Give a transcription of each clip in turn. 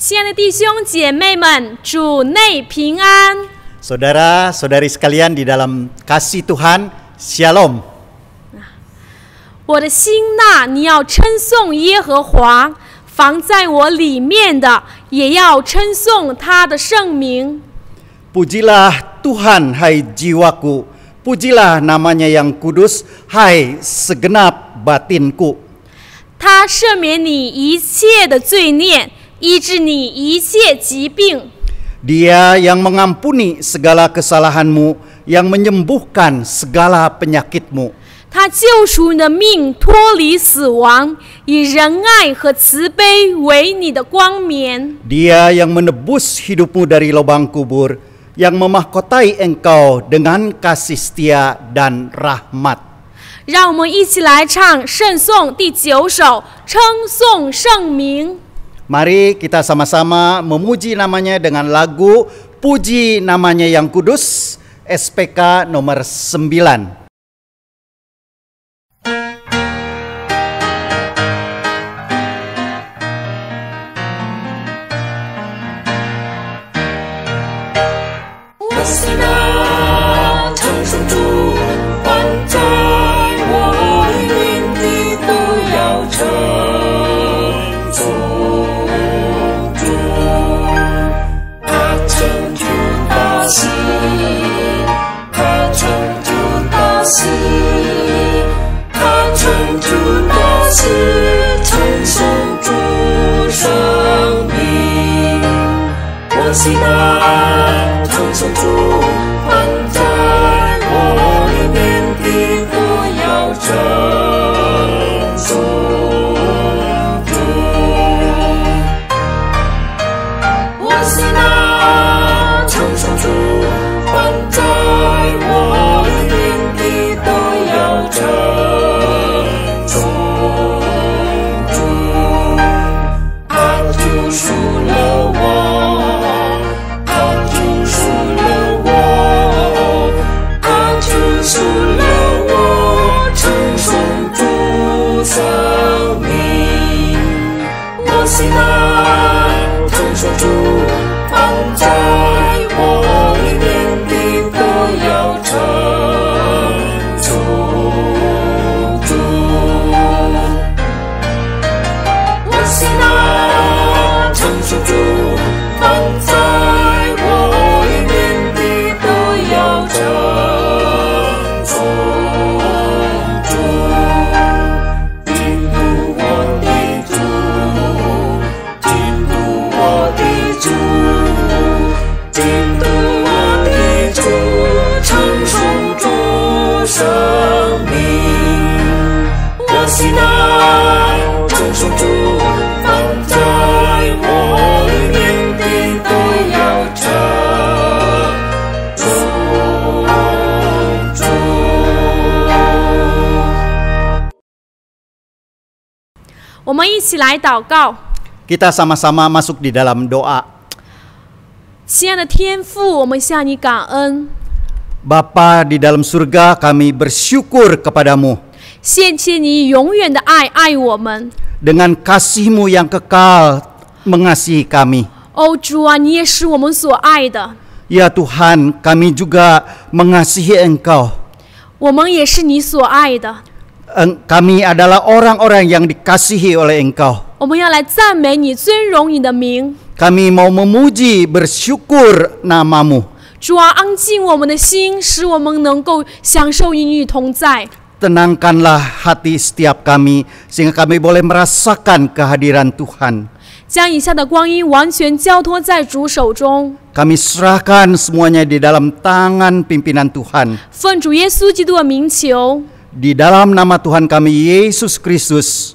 亲爱的弟兄姐妹们，主内平安。Saudara-saudari sekalian di dalam kasih Tuhan, Shalom. 我的心呐，你要称颂耶和华，房在我里面的也要称颂他的圣名。 Pujilah Tuhan, hai jiwaku. Pujilah namanya yang kudus, hai segenap batinku. 他赦免你一切的罪孽，医治你一切疾病。 Dia yang mengampuni segala kesalahanmu, yang menyembuhkan segala penyakitmu. 他救赎你的命，脱离死亡，以仁爱和慈悲为你的光冕。 Dia yang menebus hidupmu dari lubang kubur, yang memahkotai engkau dengan kasih setia dan rahmat. 让我们一起来唱圣颂第9首，称颂圣名。 Mari kita sama-sama memuji namanya dengan lagu Puji Namanya yang Kudus, SPK nomor 9.我们一起来祷告。 Kita sama-sama masuk di dalam doa. 亲爱的天父，我们向你感恩， Bapa di dalam surga, kami bersyukur kepadamu 谢谢你永远的爱我们。 dengan kasih-Mu yang kekal mengasihi kami. 哦，主啊，你也是我们所爱的， Ya Tuhan, kami juga mengasihi Engkau. 我们也是你所爱的。 Kami adalah orang-orang yang dikasihi oleh Engkau. 我们要来赞美你，尊荣你的名。 Kami mau memuji, bersyukur nama-Mu. 主啊，安静我们的心，使我们能够享受与你同在。 Tenangkanlah hati setiap kami, sehingga kami boleh merasakan kehadiran Tuhan. 将以下的光阴完全交托在主手中， Kami serahkan semuanya di dalam tangan pimpinan Tuhan. 奉主耶稣基督的名求， Di dalam nama Tuhan kami Yesus Kristus.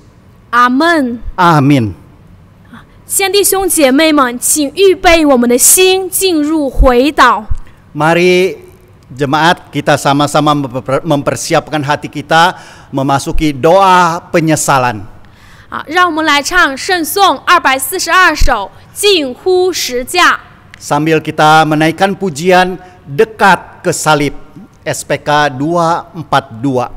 阿门。 Amin. 亲爱的弟兄姐妹们，请预备我们的心进入回祷。 Mari jemaat kita sama-sama mempersiapkan hati kita memasuki doa penyesalan. 让我们来唱圣颂242首，近乎十架。 Sambil kita menaikkan pujian dekat ke salib, SPK 242.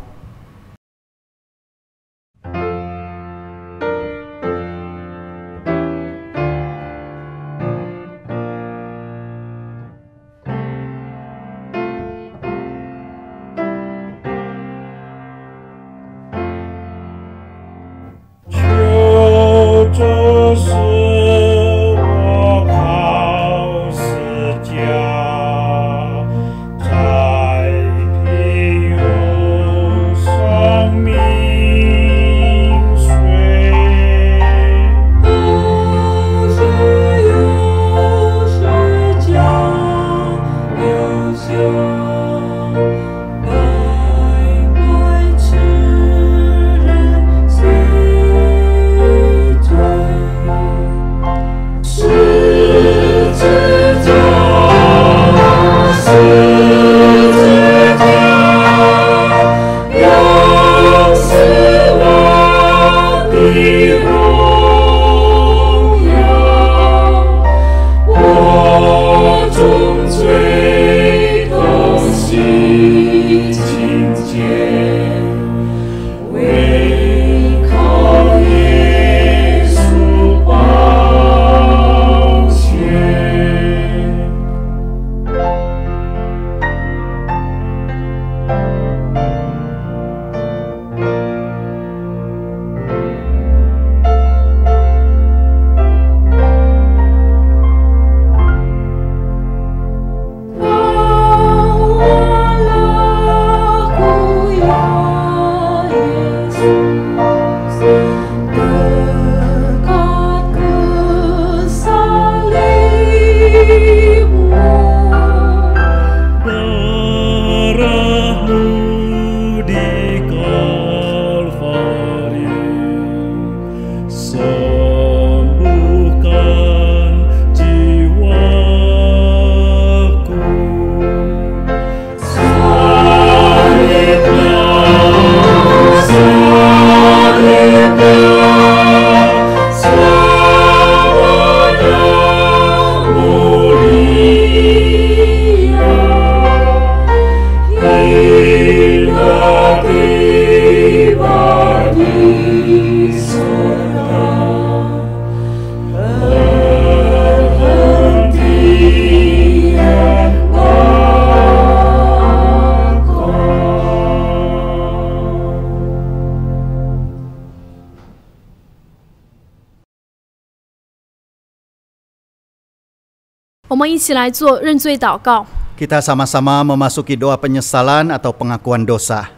我们一起来做认罪祷告。 Kita sama-sama memasuki doa penyesalan atau pengakuan dosa.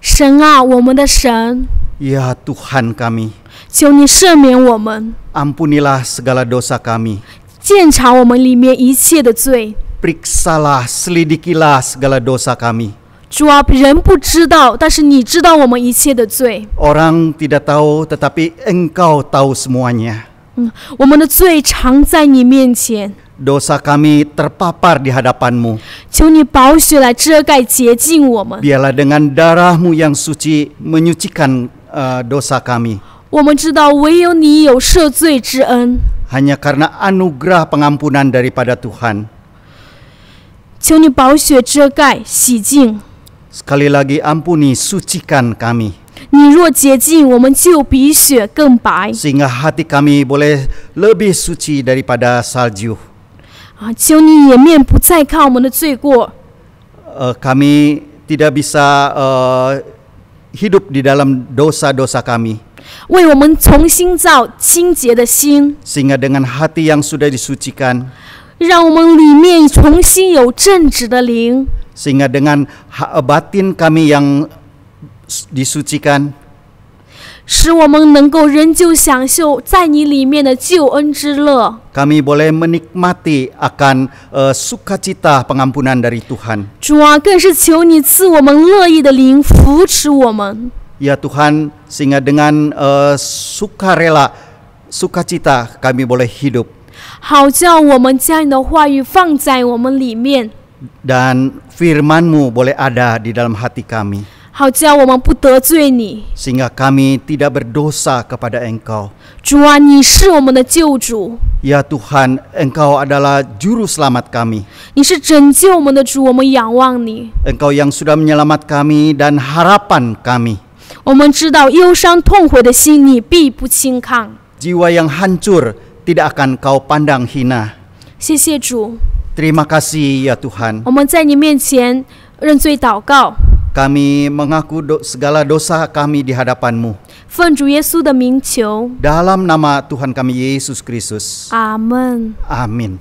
神啊，我们的神， Ya Tuhan kami, 求你赦免我们， ampunilah segala dosa kami. 鉴察我们里面一切的罪。 Periksalah, selidikilah segala dosa kami. 主啊，人不知道，但是你知道我们一切的罪。 Orang tidak tahu, tetapi Engkau tahu semuanya. 我们的罪常在你面前， Dosa kami terpapar di hadapan-Mu. 求你宝血来遮盖洁净我们。 Biarlah dengan darah-Mu yang suci menyucikan dosa kami. 我们知道唯有你有赦罪之恩， Hanya karena anugerah pengampunan daripada Tuhan. 求你宝血遮盖洗净。 Sekali lagi ampuni, sucikan kami. 你若洁净，我们就比雪更白。 Sehingga hati kami boleh lebih suci daripada salju. 求你掩面不再看我们的罪过， Kami tidak bisa hidup di dalam dosa-dosa kami. 为我们重新造清洁的心， Sehingga dengan hati yang sudah disucikan, 让我们里面重新有正直的灵， sehingga dengan batin kami yang disucikan, 使我们能够仍旧享受在你里面的救恩之乐。 kami boleh menikmati akan sukacita pengampunan dari Tuhan. 主啊，更是求你赐我们乐意的灵，扶持我们。 Ya Tuhan, sehingga dengan sukarela, sukacita kami boleh hidup. 好叫我们将你的话语放在我们里面， Dan firman-Mu boleh ada di dalam hati kami. 好叫我们不得罪你。 Sehingga kami tidak berdosa kepada Engkau. 主啊，你是我们的救主， Ya Tuhan, Engkau adalah juru selamat kami. 你是拯救我们的主，我们仰望你。 Engkau yang sudah menyelamat kami dan harapan kami. 我们知道忧伤痛悔的心，你必不轻看。 Jiwa yang hancur tidak akan Kau pandang hina. 谢谢主， Terima kasih ya Tuhan. 我们在你面前认罪祷告， Kami mengaku segala dosa kami di hadapan-Mu. 奉主耶稣的名求， Dalam nama Tuhan kami Yesus Kristus. 阿门。 Amin.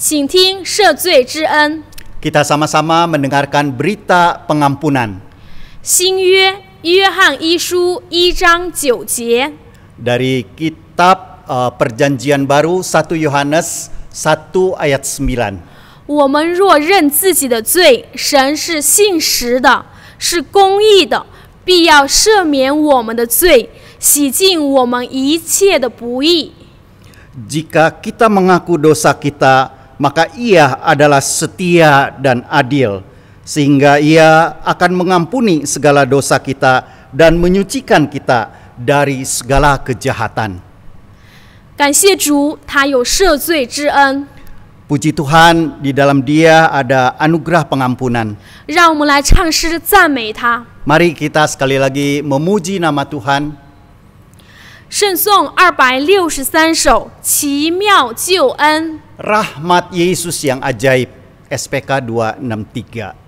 请听赦罪之恩。 Kita sama-sama mendengarkan berita pengampunan 新约约翰一书1章9节， dari kitab Perjanjian Baru 1 Yohanes 1 ayat 9. 我们若认自己的罪，神是信实的，是公义的，必要赦免我们的罪，洗净我们一切的不义。 Jika kita mengaku dosa kita, maka Ia adalah setia dan adil, sehingga Ia akan mengampuni segala dosa kita dan menyucikan kita dari segala kejahatan. 感谢主，他有赦罪之恩。 Puji Tuhan, di dalam Dia ada anugerah pengampunan. 让我们来唱诗赞美他。 Mari kita sekali lagi memuji nama Tuhan. 圣颂263首，奇妙救恩。 Rahmat Yesus yang ajaib, SPK 263.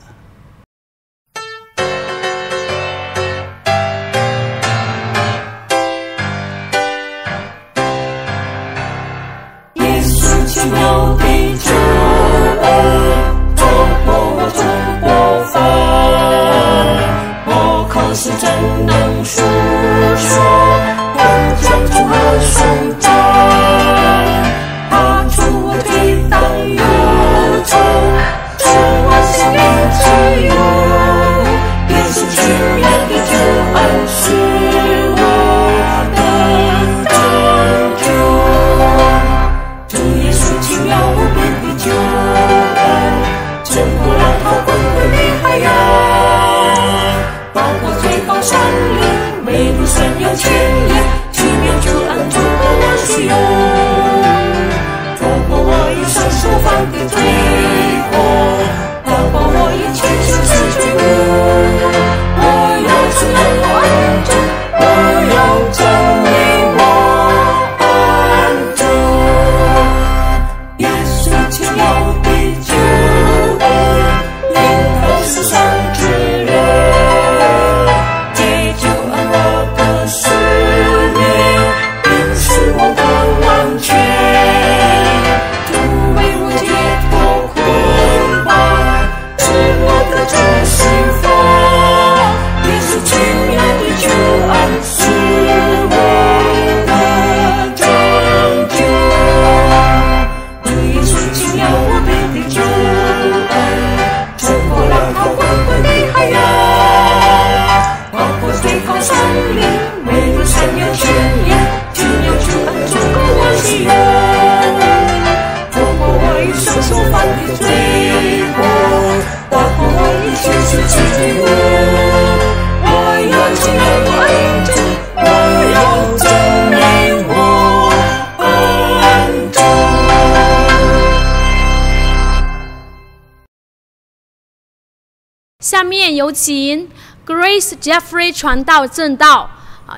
下面有请 Grace Jeffrey 传道正道，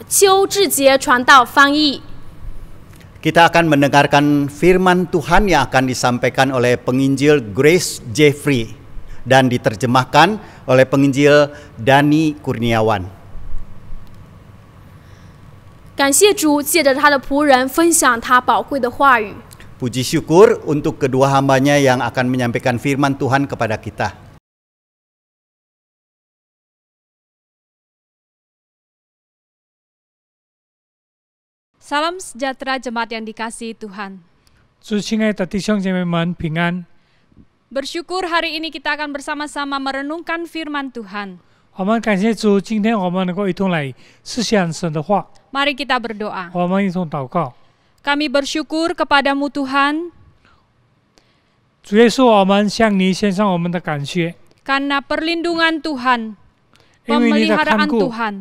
邱志杰传道翻译。Kita akan mendengarkan firman Tuhan yang akan disampaikan oleh penginjil Grace Jeffrey dan diterjemahkan oleh penginjil Dani Kurniawan. 感谢主借着他的仆人分享他宝贵的话语。 Puji syukur untuk kedua hambanya yang akan menyampaikan firman Tuhan kepada kita. Salam sejahtera jemaat yang dikasihi Tuhan. 主亲爱的弟兄姐妹们平安。 Bersyukur hari ini kita akan bersama-sama merenungkan firman Tuhan. 我们感谢主，今天我们能够一同来思想神的话， Mari kita berdoa. 我们一同祷告。 Kami bersyukur kepadamu Tuhan, 主耶稣，我们向你献上我们的感谢， karena perlindungan Tuhan, 因为你的 pemeliharaan 看顾、 Tuhan.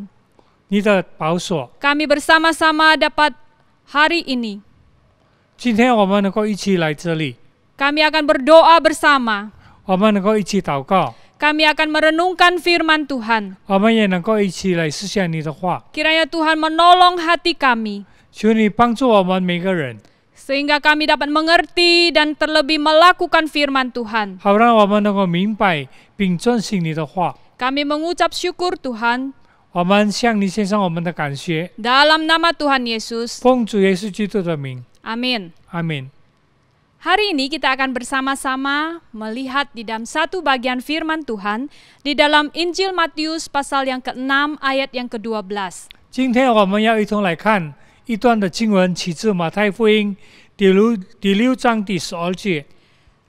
你的保守。 Kami bersama-sama dapat hari ini. 今天我们能够一起来这里， Kami akan berdoa bersama. 我们能够一起祷告， Kami akan merenungkan firman Tuhan. 我们也能够一起来思想你的话。 Kiranya Tuhan menolong hati kami, 求你帮助我们每个人， sehingga kami dapat mengerti dan terlebih melakukan firman Tuhan. 好让我们能够明白并遵行你的话。 Kami mengucap syukur Tuhan, 我们向你献上我们的感谢， dalam nama Tuhan Yesus. 奉主耶稣基督的名， Amin. 阿门。 Hari ini kita akan bersama-sama melihat di dalam satu bagian firman Tuhan di dalam Injil Matius pasal yang ke-6 ayat yang ke-12. 今天我们要一同来看一段的经文，起自马太福音第六章第12节。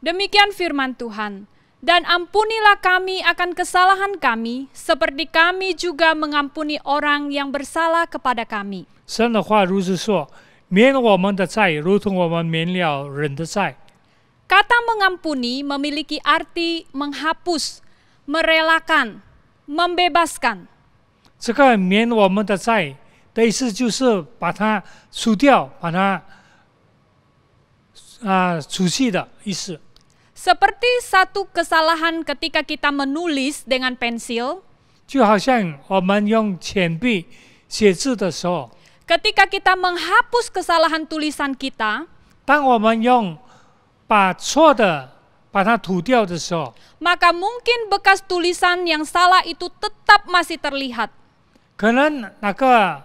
Demikian firman Tuhan. Dan ampunilah kami akan kesalahan kami, seperti kami juga mengampuni orang yang bersalah kepada kami. 神的话如是说：免我们的债，如同我们免了人的债。 Kata mengampuni memiliki arti menghapus, merelakan, membebaskan. 这个免我们的债的意思就是把它除掉，把它除去的意思。 Seperti satu kesalahan ketika kita menulis dengan pensil, 就好像我们用铅笔写字的时候， ketika kita menghapus kesalahan tulisan kita, 当我们把错的把它涂掉的时候， maka mungkin bekas tulisan yang salah itu tetap masih terlihat. 可能那个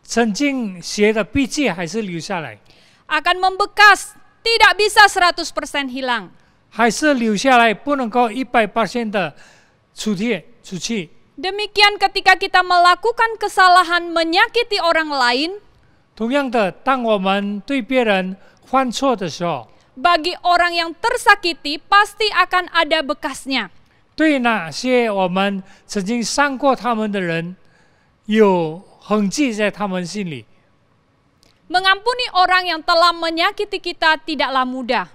曾经写的笔记还是留下来， Akan membekas, tidak bisa 100% hilang. 还是留下来，不能够100%的除去。 Demikian ketika kita melakukan kesalahan menyakiti orang lain, 同样的，当我们对别人犯错的时候， bagi orang yang tersakiti pasti akan ada bekasnya. 对那些我们曾经伤过他们的人，有痕迹在他们心里。 Mengampuni orang yang telah menyakiti kita tidaklah mudah.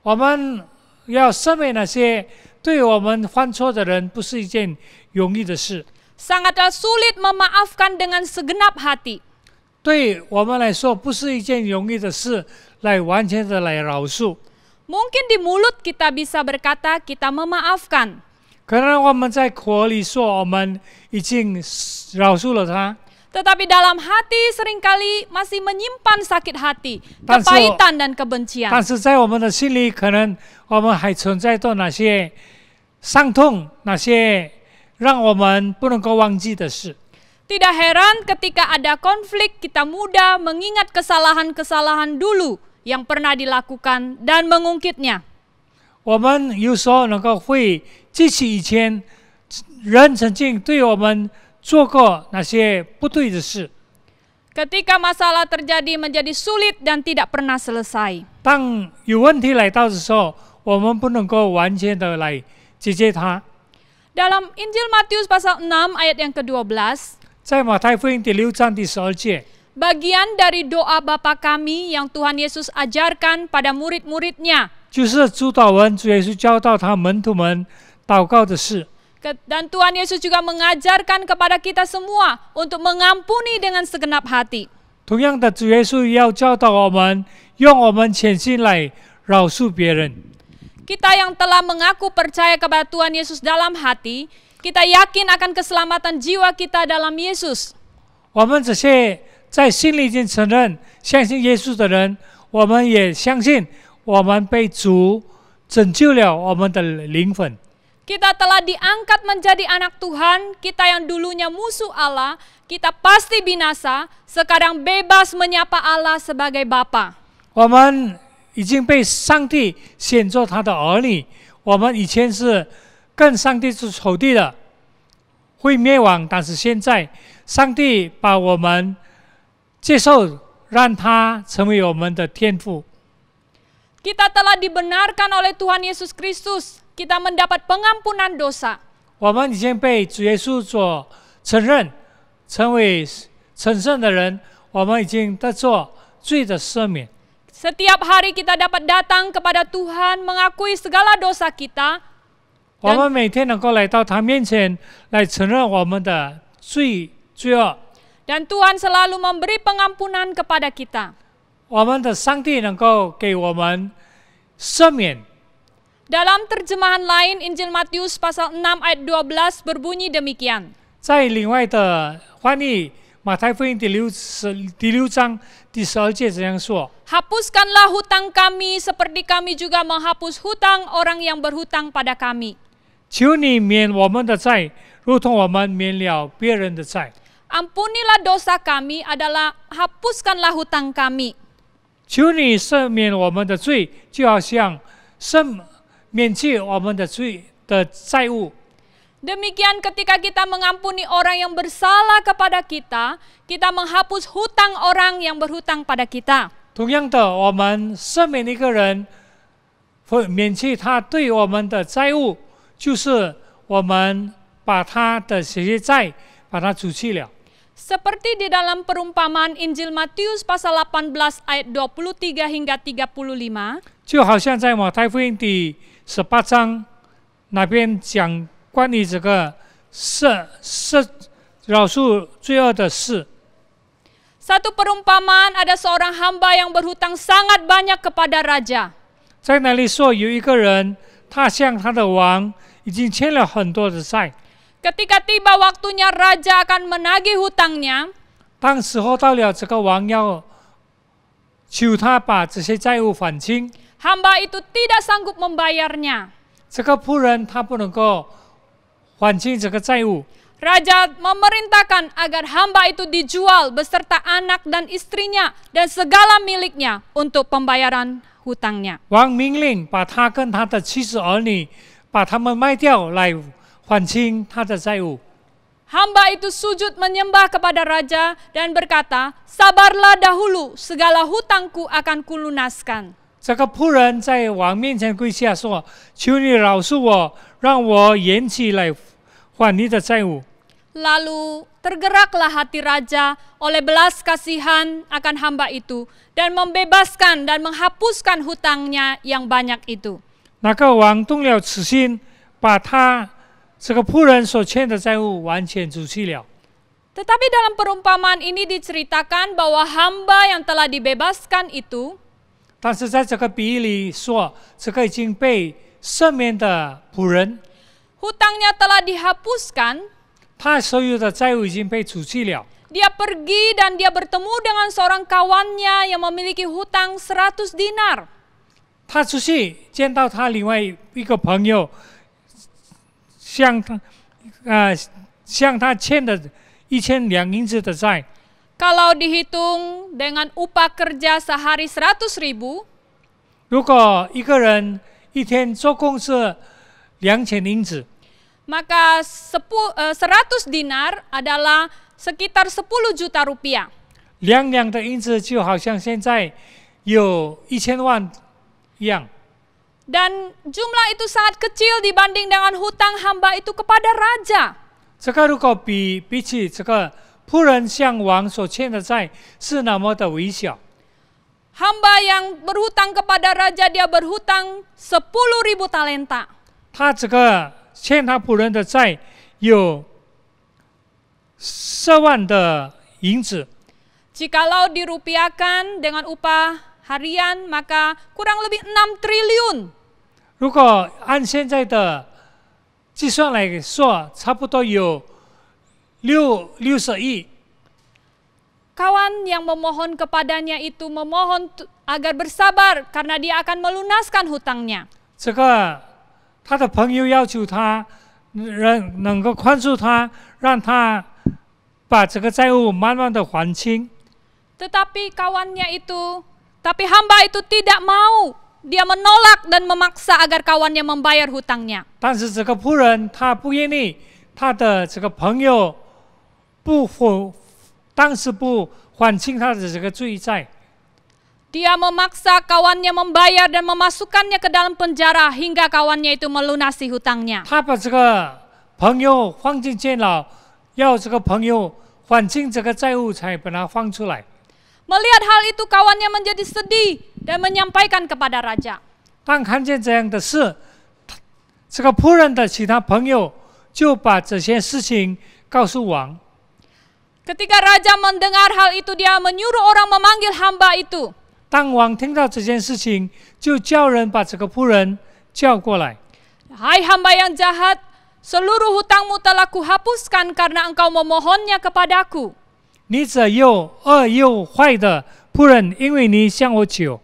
我们要赦免那些对我们犯错的人，不是一件容易的事。 Sangatlah sulit memaafkan dengan segenap hati. 对我们来说，不是一件容易的事，来完全的来饶恕。 Mungkin di mulut kita bisa berkata kita memaafkan. 可能我们在口里说我们已经饶恕了他， Tetapi dalam hati seringkali masih menyimpan sakit hati, 但是 kepahitan dan kebencian. 但是在我们的心里，可能我们还存在着那些伤痛，那些让我们不能够忘记的事。 Tidak heran ketika ada konflik kita mudah mengingat kesalahan-kesalahan dulu yang pernah dilakukan dan mengungkitnya. 我们有时候能够会记起以前人曾经对我们做过那些不对的事。 Ketika masalah terjadi menjadi sulit dan tidak pernah selesai. 当有问题来到的时候，我们不能够完全的来解决它。 Dalam Injil Matius pasal 6 ayat yang ke-12, 在马太福音第6章第12节， bagian dari doa Bapa kami yang Tuhan Yesus ajarkan pada murid-muridnya. 就是主祷文，主耶稣教导他门徒们祷告的事。 Dan Tuhan Yesus juga mengajarkan kepada kita semua untuk mengampuni dengan segenap hati. 同样的，主耶稣要教导我们，用我们全心来饶恕别人。 Kita yang telah mengaku percaya kepada Tuhan Yesus dalam hati, kita yakin akan keselamatan jiwa kita dalam Yesus. 我们这些在心里已经承认、相信耶稣的人，我们也相信我们被主拯救了我们的灵魂。 Kita telah diangkat menjadi anak Tuhan, kita yang dulunya musuh Allah, kita pasti binasa, sekarang bebas menyapa Allah sebagai Bapa. 我们已经被上帝选作他的儿女，我们以前是跟上帝是仇敌的，会灭亡，但是现在上帝把我们接受，让他成为我们的天父。 Kita telah dibenarkan oleh Tuhan Yesus Kristus, kita mendapat pengampunan dosa. 我们已经被主耶稣所承认，成为成圣的人，我们已经得做罪的赦免。 Setiap hari kita dapat datang kepada Tuhan, mengakui segala dosa kita. 我们每天能够来到他面前，来承认我们的罪恶。 Dan Tuhan selalu memberi pengampunan kepada kita. 我们的上帝能够给我们赦免。 Dalam terjemahan lain, Injil Matius pasal 6 ayat 12 berbunyi demikian. 在另外的翻译，马太福音第6章第12节这样说： Hapuskanlah hutang kami seperti kami juga menghapus hutang orang yang berhutang pada kami. 求你免我们的债，如同我们免了别人的债。 Ampunilah dosa kami adalah hapuskanlah hutang kami. 求你赦免我们的罪，就好像免去我们的罪的债务。 Demikian ketika kita mengampuni orang yang bersalah kepada kita, kita menghapus hutang orang yang berhutang pada kita. 同样的，我们赦免一个人，免去他对我们的债务，就是我们把他的这些债把它除去了。 Seperti di dalam perumpamaan Injil Matius pasal 18 ayat 23 hingga 35, 就好像在马太福音第18章那边讲关于这个饶恕罪恶的事。 satu perumpamaan ada seorang hamba yang berhutang sangat banyak kepada raja. 在那里说有一个人，他向他的王已经欠了很多的债。 Ketika tiba waktunya raja akan menagih hutangnya, 当时候到了，这个王要求他把这些债务还清。 hamba itu tidak sanggup membayarnya. 这个仆人他不能够还清这个债务， Raja memerintahkan agar hamba itu dijual beserta anak dan istrinya dan segala miliknya untuk pembayaran hutangnya. 王命令把他跟他的妻子儿女把他们卖掉来还清他的债务。 Hamba itu sujud menyembah kepada raja dan berkata, "Sabarlah dahulu, segala hutangku akan kulunaskan." 这个仆人在王面前跪下说：“求你饶恕我，让我延期来还你的债务。” Lalu tergeraklah hati raja oleh belas kasihan akan hamba itu dan membebaskan dan menghapuskan hutangnya yang banyak itu. 那个王动了慈心，把他这个仆人所欠的债务完全除去了。 Tetapi dalam perumpamaan ini diceritakan bahwa hamba yang telah dibebaskan itu 但是在这个比喻里说，这个已经被赦免的仆人， hutangnya telah dihapuskan. 他所有的债务已经被除去了。 Dia pergi dan dia bertemu dengan seorang kawannya yang memiliki hutang 100 dinar. 他出去见到他另外一个朋友，向他欠的1000两银子的债。 Kalau dihitung dengan upah kerja sehari 100.000, 如果一个人一天做工是2000银子， maka 100 dinar adalah sekitar 10 juta rupiah. 2两的银子就好像现在有1000万一样。 Dan jumlah itu sangat kecil dibanding dengan hutang hamba itu kepada raja. 这个如果比起这个仆人向王所欠的债是那么的微小。 Hamba yang berhutang kepada raja, dia berhutang 10.000 talenta. 他这个欠他仆人的债有10万的银子。 Jikalau dirupiahkan dengan upah harian, maka kurang lebih 6 triliun. 如果按现在的计算来说，差不多有60亿。 Kawan yang memohon kepadanya itu memohon agar bersabar karena dia akan melunaskan hutangnya. 这个他的朋友要求他能够宽恕他，让他把这个债务慢慢的还清。 Tetapi hamba itu tidak mau. Dia menolak dan memaksa agar kawannya membayar hutangnya. 但是这个仆人他不愿意，他的这个朋友当时不还清他的这个罪债。 Dia memaksa kawannya membayar dan memasukkannya ke dalam penjara hingga kawannya itu melunasi hutangnya. 他把这个朋友放进监牢，要这个朋友还清这个债务，才把他放出来。 Melihat hal itu kawannya menjadi sedih dan menyampaikan kepada raja. 当看见这样的事，这个仆人的其他朋友就把这些事情告诉王。 Ketika raja mendengar hal itu, dia menyuruh orang memanggil hamba itu. 当王听到这件事情，就叫人把这个仆人叫过来。 Hai hamba yang jahat, seluruh hutangmu telah kuhapuskan karena engkau memohonnya kepadaku. 你这又恶又坏的仆人，因为你向我求，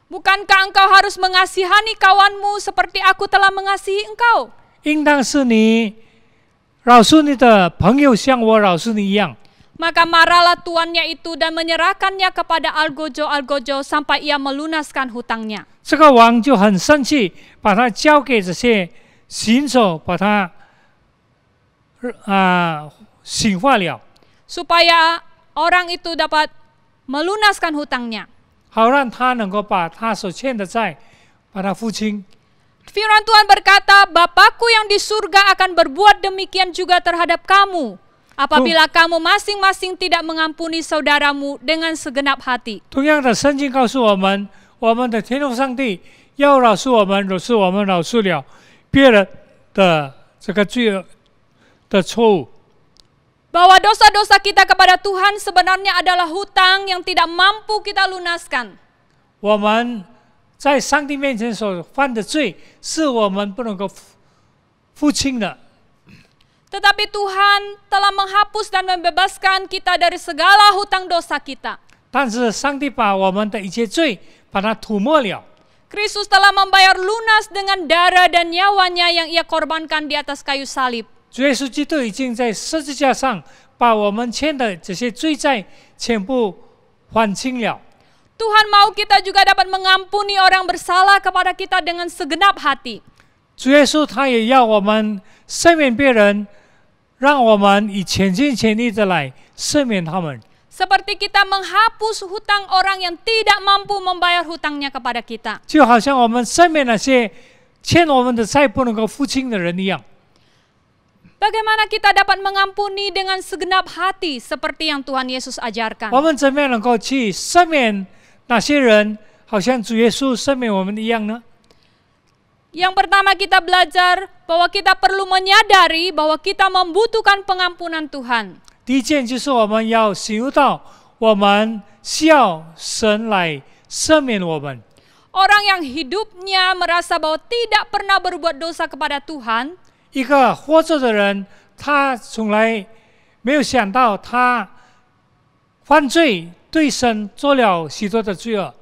Bukankah engkau harus mengasihani kawanmu seperti aku telah mengasihi engkau? 应当是你饶恕你的朋友，像我饶恕你一样。 Maka marahlah tuannya itu dan menyerahkannya kepada Algojo sampai ia melunaskan hutangnya. 这个王就很生气，把他交给这些行手，把他醒化了， Supaya orang itu dapat melunaskan hutangnya. 好让他能够把他所欠的债把它付清。 Firman Tuhan berkata, Bapakku yang di surga akan berbuat demikian juga terhadap kamu, apabila kamu masing-masing tidak mengampuni saudaramu dengan segenap hati. 同样的，圣经告诉我们，我们的天父上帝要饶恕我们，如是我们饶恕了别人的这个罪恶的错误。 Bahwa dosa-dosa kita kepada Tuhan sebenarnya adalah hutang yang tidak mampu kita lunaskan. 我们在上帝面前所犯的罪，是我们不能够付清的。 Tetapi Tuhan telah menghapus dan membebaskan kita dari segala hutang dosa kita. 但是上帝把我们的一切罪把它涂抹了。 Kristus telah membayar lunas dengan darah dan nyawanya yang ia korbankan di atas kayu salib. 主耶稣基督已经在十字架上把我们欠的这些罪债全部还清了。 Tuhan mau kita juga dapat mengampuni orang bersalah kepada kita dengan segenap hati. 主耶稣他也要我们赦免别人，让我们以全心全意的来赦免他们。 Seperti kita menghapus hutang orang yang tidak mampu membayar hutangnya kepada kita. 就好像我们赦免那些欠我们的债不能够付清的人一样。 Bagaimana kita dapat mengampuni dengan segenap hati seperti yang Tuhan Yesus ajarkan? 我们怎么样能够去赦免那些人，好像主耶稣赦免我们一样呢？ Yang pertama kita belajar bahwa kita perlu menyadari bahwa kita membutuhkan pengampunan Tuhan. 第一件就是我们要醒悟到，我们需要神来赦免我们。 Orang yang hidupnya merasa bahwa tidak pernah berbuat dosa kepada Tuhan, 一个活着的人，他从来没有想到他犯罪，对神做了许多的罪恶。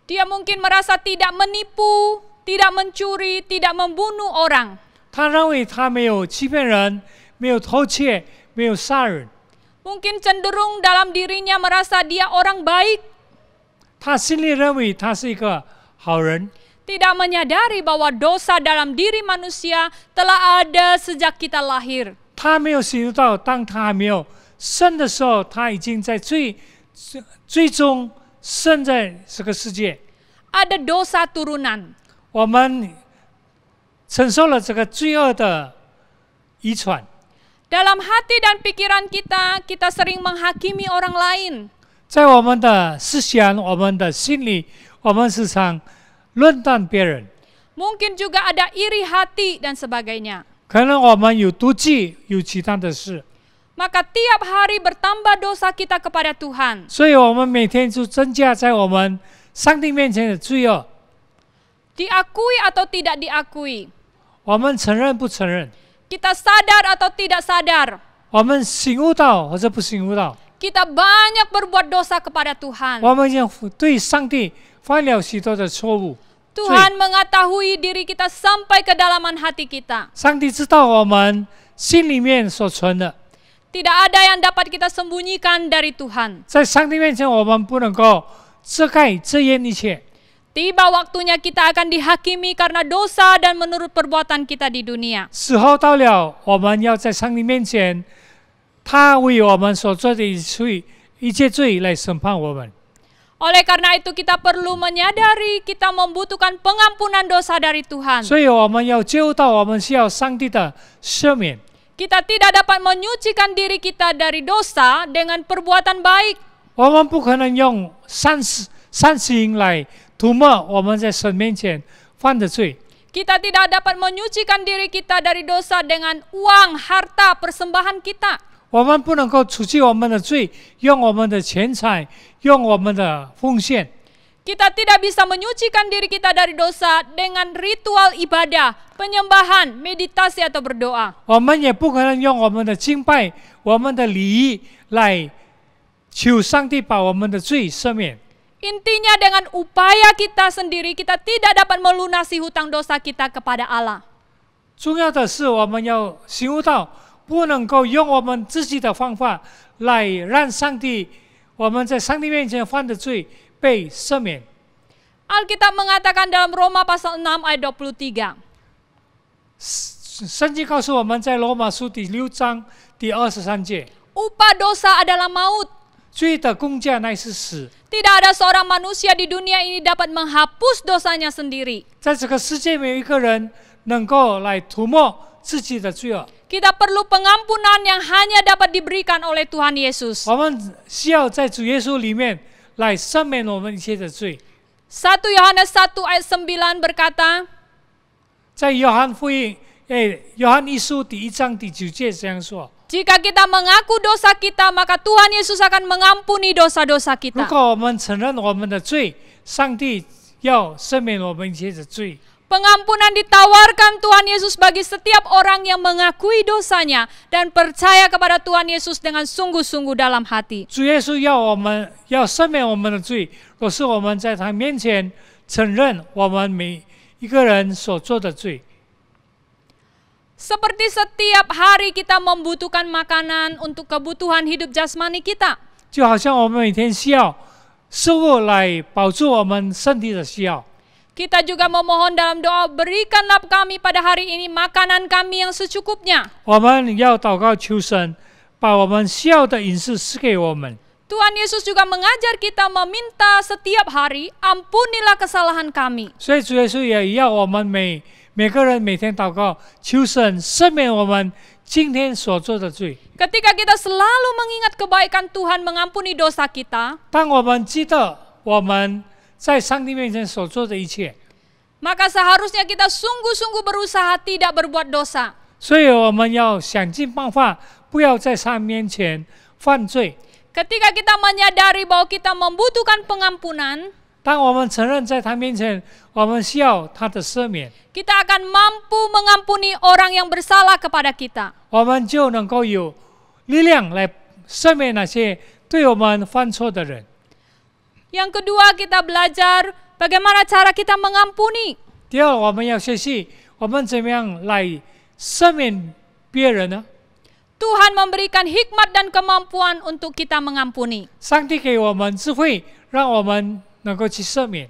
dia mungkin merasa tidak menipu, tidak mencuri, tidak membunuh orang. 他认为他没有欺骗人，没有偷窃，没有杀人。 Mungkin cenderung dalam dirinya merasa dia orang baik, 他心里认为他是一个好人， tidak menyadari bahwa dosa dalam diri manusia telah ada sejak kita lahir. 他没有醒悟到，当他还没有生的时候，他已经在最终生在这个世界。 Ada dosa turunan. 我们承受了这个罪恶的遗传。 Dalam hati dan pikiran kita, kita sering menghakimi orang lain. 在我们的思想、我们的心里，我们时常论断别人。 Mungkin juga ada iri hati dan sebagainya. 可能我们有妒忌，有其他的事， Maka tiap hari bertambah dosa kita kepada Tuhan. 所以我们每天就增加在我们上帝面前的罪恶。 Diakui atau tidak diakui, 我们承认不承认？ Kita sadar atau tidak sadar, 我们醒悟到或者不醒悟到， kita banyak berbuat dosa kepada Tuhan. 我们已经对上帝犯了许多的错误。 Tuhan mengetahui diri kita sampai kedalaman hati kita. 上帝知道我们心里面所存的， Tidak ada yang dapat kita sembunyikan dari Tuhan. 在上帝面前我们不能够遮盖遮掩一切。 Tiba waktunya kita akan dihakimi karena dosa dan menurut perbuatan kita di dunia. 时候到了，我们要在上帝面前，他为我们所做的一切罪来审判我们。 Oleh karena itu kita perlu menyadari kita membutuhkan pengampunan dosa dari Tuhan. 所以我们要觉悟到，我们需要上帝的赦免。 Kita tidak dapat menyucikan diri kita dari dosa dengan perbuatan baik. 我们不可能用善行来涂抹我们在神面前犯的罪。 Kita tidak dapat menyucikan diri kita dari dosa dengan uang, harta, persembahan kita. 我们不能够除去我们的罪，用我们的钱财，用我们的奉献。 Kita tidak bisa menyucikan diri kita dari dosa dengan ritual ibadah, penyembahan, meditasi atau berdoa. 我们也不可能用我们的敬拜、我们的礼仪来求上帝把我们的罪赦免。 Intinya dengan upaya kita sendiri kita tidak dapat melunasi hutang dosa kita kepada Allah. 重要的是，我们要醒悟到，不能够用我们自己的方法来让上帝，我们在上帝面前犯的罪被赦免。 Alkitab mengatakan dalam Roma pasal 6 ayat 23. 圣经告诉我们在罗马书第6章第23节， Upah dosa adalah maut. 罪的工价乃是死。 Tidak ada seorang manusia di dunia ini dapat menghapus dosanya sendiri. 在这个世界没有一个人能够来涂抹自己的罪恶。 Kita perlu pengampunan yang hanya dapat diberikan oleh Tuhan Yesus. 我们需要在主耶稣里面来赦免我们一切的罪。 1 Yohanes 1 ayat 9 berkata, 在约翰一书第1章第9节这样说： jika kita mengaku dosa kita, maka Tuhan Yesus akan mengampuni dosa-dosa 如 kita. 果我们承认我们的罪，上帝要赦免我们一切的罪。 Pengampunan ditawarkan Tuhan Yesus bagi setiap orang yang mengakui dosanya dan percaya kepada Tuhan Yesus dengan sungguh-sungguh dalam hati. 主耶稣要赦免我们的罪，若是我们在他面前承认我们每一个人所做的罪。 Seperti setiap hari kita membutuhkan makanan untuk kebutuhan hidup jasmani kita. 就好像我们每天需要食物来保住我们身体的需要。 Kita juga memohon dalam doa, berikanlah kami pada hari ini makanan kami yang secukupnya. 我们要祷告求神，把我们需要的饮食赐给我们。 Tuhan Yesus juga mengajar kita meminta setiap hari, ampunilah kesalahan kami. 所以主耶稣也要我们每个人每天祷告，求神赦免我们今天所做的罪。 Ketika kita selalu mengingat kebaikan Tuhan mengampuni dosa kita, 当我们记得我们在上帝面前所做的一切， maka seharusnya kita sungguh-sungguh berusaha tidak berbuat dosa. 所以我们要想尽办法，不要在他面前犯罪。 Ketika kita menyadari bahwa kita membutuhkan pengampunan, 当我们承认在他面前，我们需要他的赦免， kita akan mampu mengampuni orang yang bersalah kepada kita. 我们就能够有力量来赦免那些对我们犯错的人。 Yang kedua, kita belajar bagaimana cara kita mengampuni. 第二，我们要学习我们怎么样来赦免别人呢？ Tuhan memberikan hikmat dan kemampuan untuk kita mengampuni. 上帝给我们智慧，让我们能够去赦免。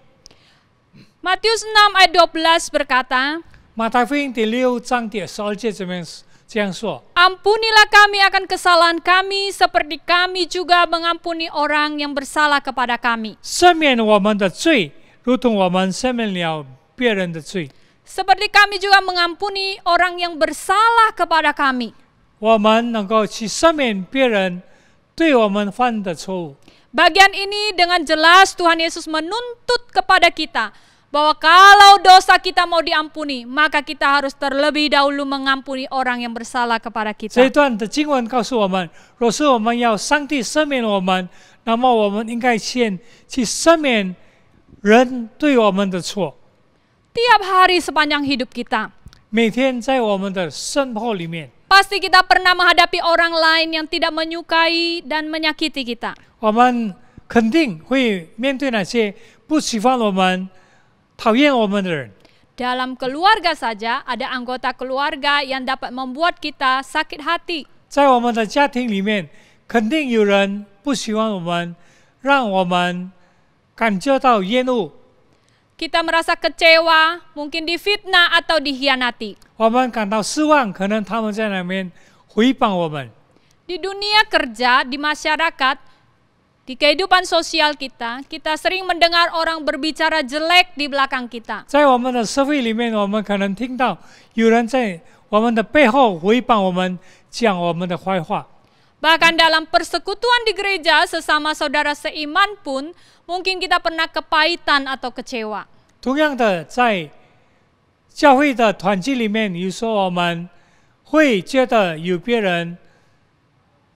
Matius 6 ayat 12 berkata, 马太福音第6章第12节这样说： Ampunilah kami akan kesalahan kami seperti kami juga mengampuni orang yang bersalah kepada kami. 赦免我们的罪，如同我们赦免了别人的罪。 Seperti kami juga mengampuni orang yang bersalah kepada kami. 我们能够去赦免别人对我们犯的错误。 Bagian ini dengan jelas Tuhan Yesus menuntut kepada kita bahwa kalau dosa kita mau diampuni, maka kita harus terlebih dahulu mengampuni orang yang bersalah kepada 这一 kita. 段的经文告诉我们，若是我们要上帝赦免我们，那么我们应该先去赦免人对我们的错。 Tiap hari sepanjang hidup kita, 每天在我们的生活里面， Pasti kita pernah menghadapi orang lain yang tidak menyukai dan menyakiti kita. 我们肯定会面对那些不喜欢我们、讨厌我们的人。 Dalam keluarga saja ada anggota keluarga yang dapat membuat kita sakit hati. 在我们的家庭里面，肯定有人不喜欢我们，让我们感觉到厌恶。 Kita merasa kecewa, mungkin difitnah atau dikhianati. 我们感到失望，可能他们在那边诽谤我们。 Di dunia kerja, di masyarakat, di kehidupan sosial kita, kita sering mendengar orang berbicara jelek di belakang kita. 在我们的社会里面，我们可能听到有人在我们的背后诽谤我们，讲我们的坏话。 Bahkan dalam persekutuan di gereja sesama saudara seiman pun, mungkin kita pernah kepahitan atau kecewa. 同样的，在教会的团契里面，有时候我们会觉得有别人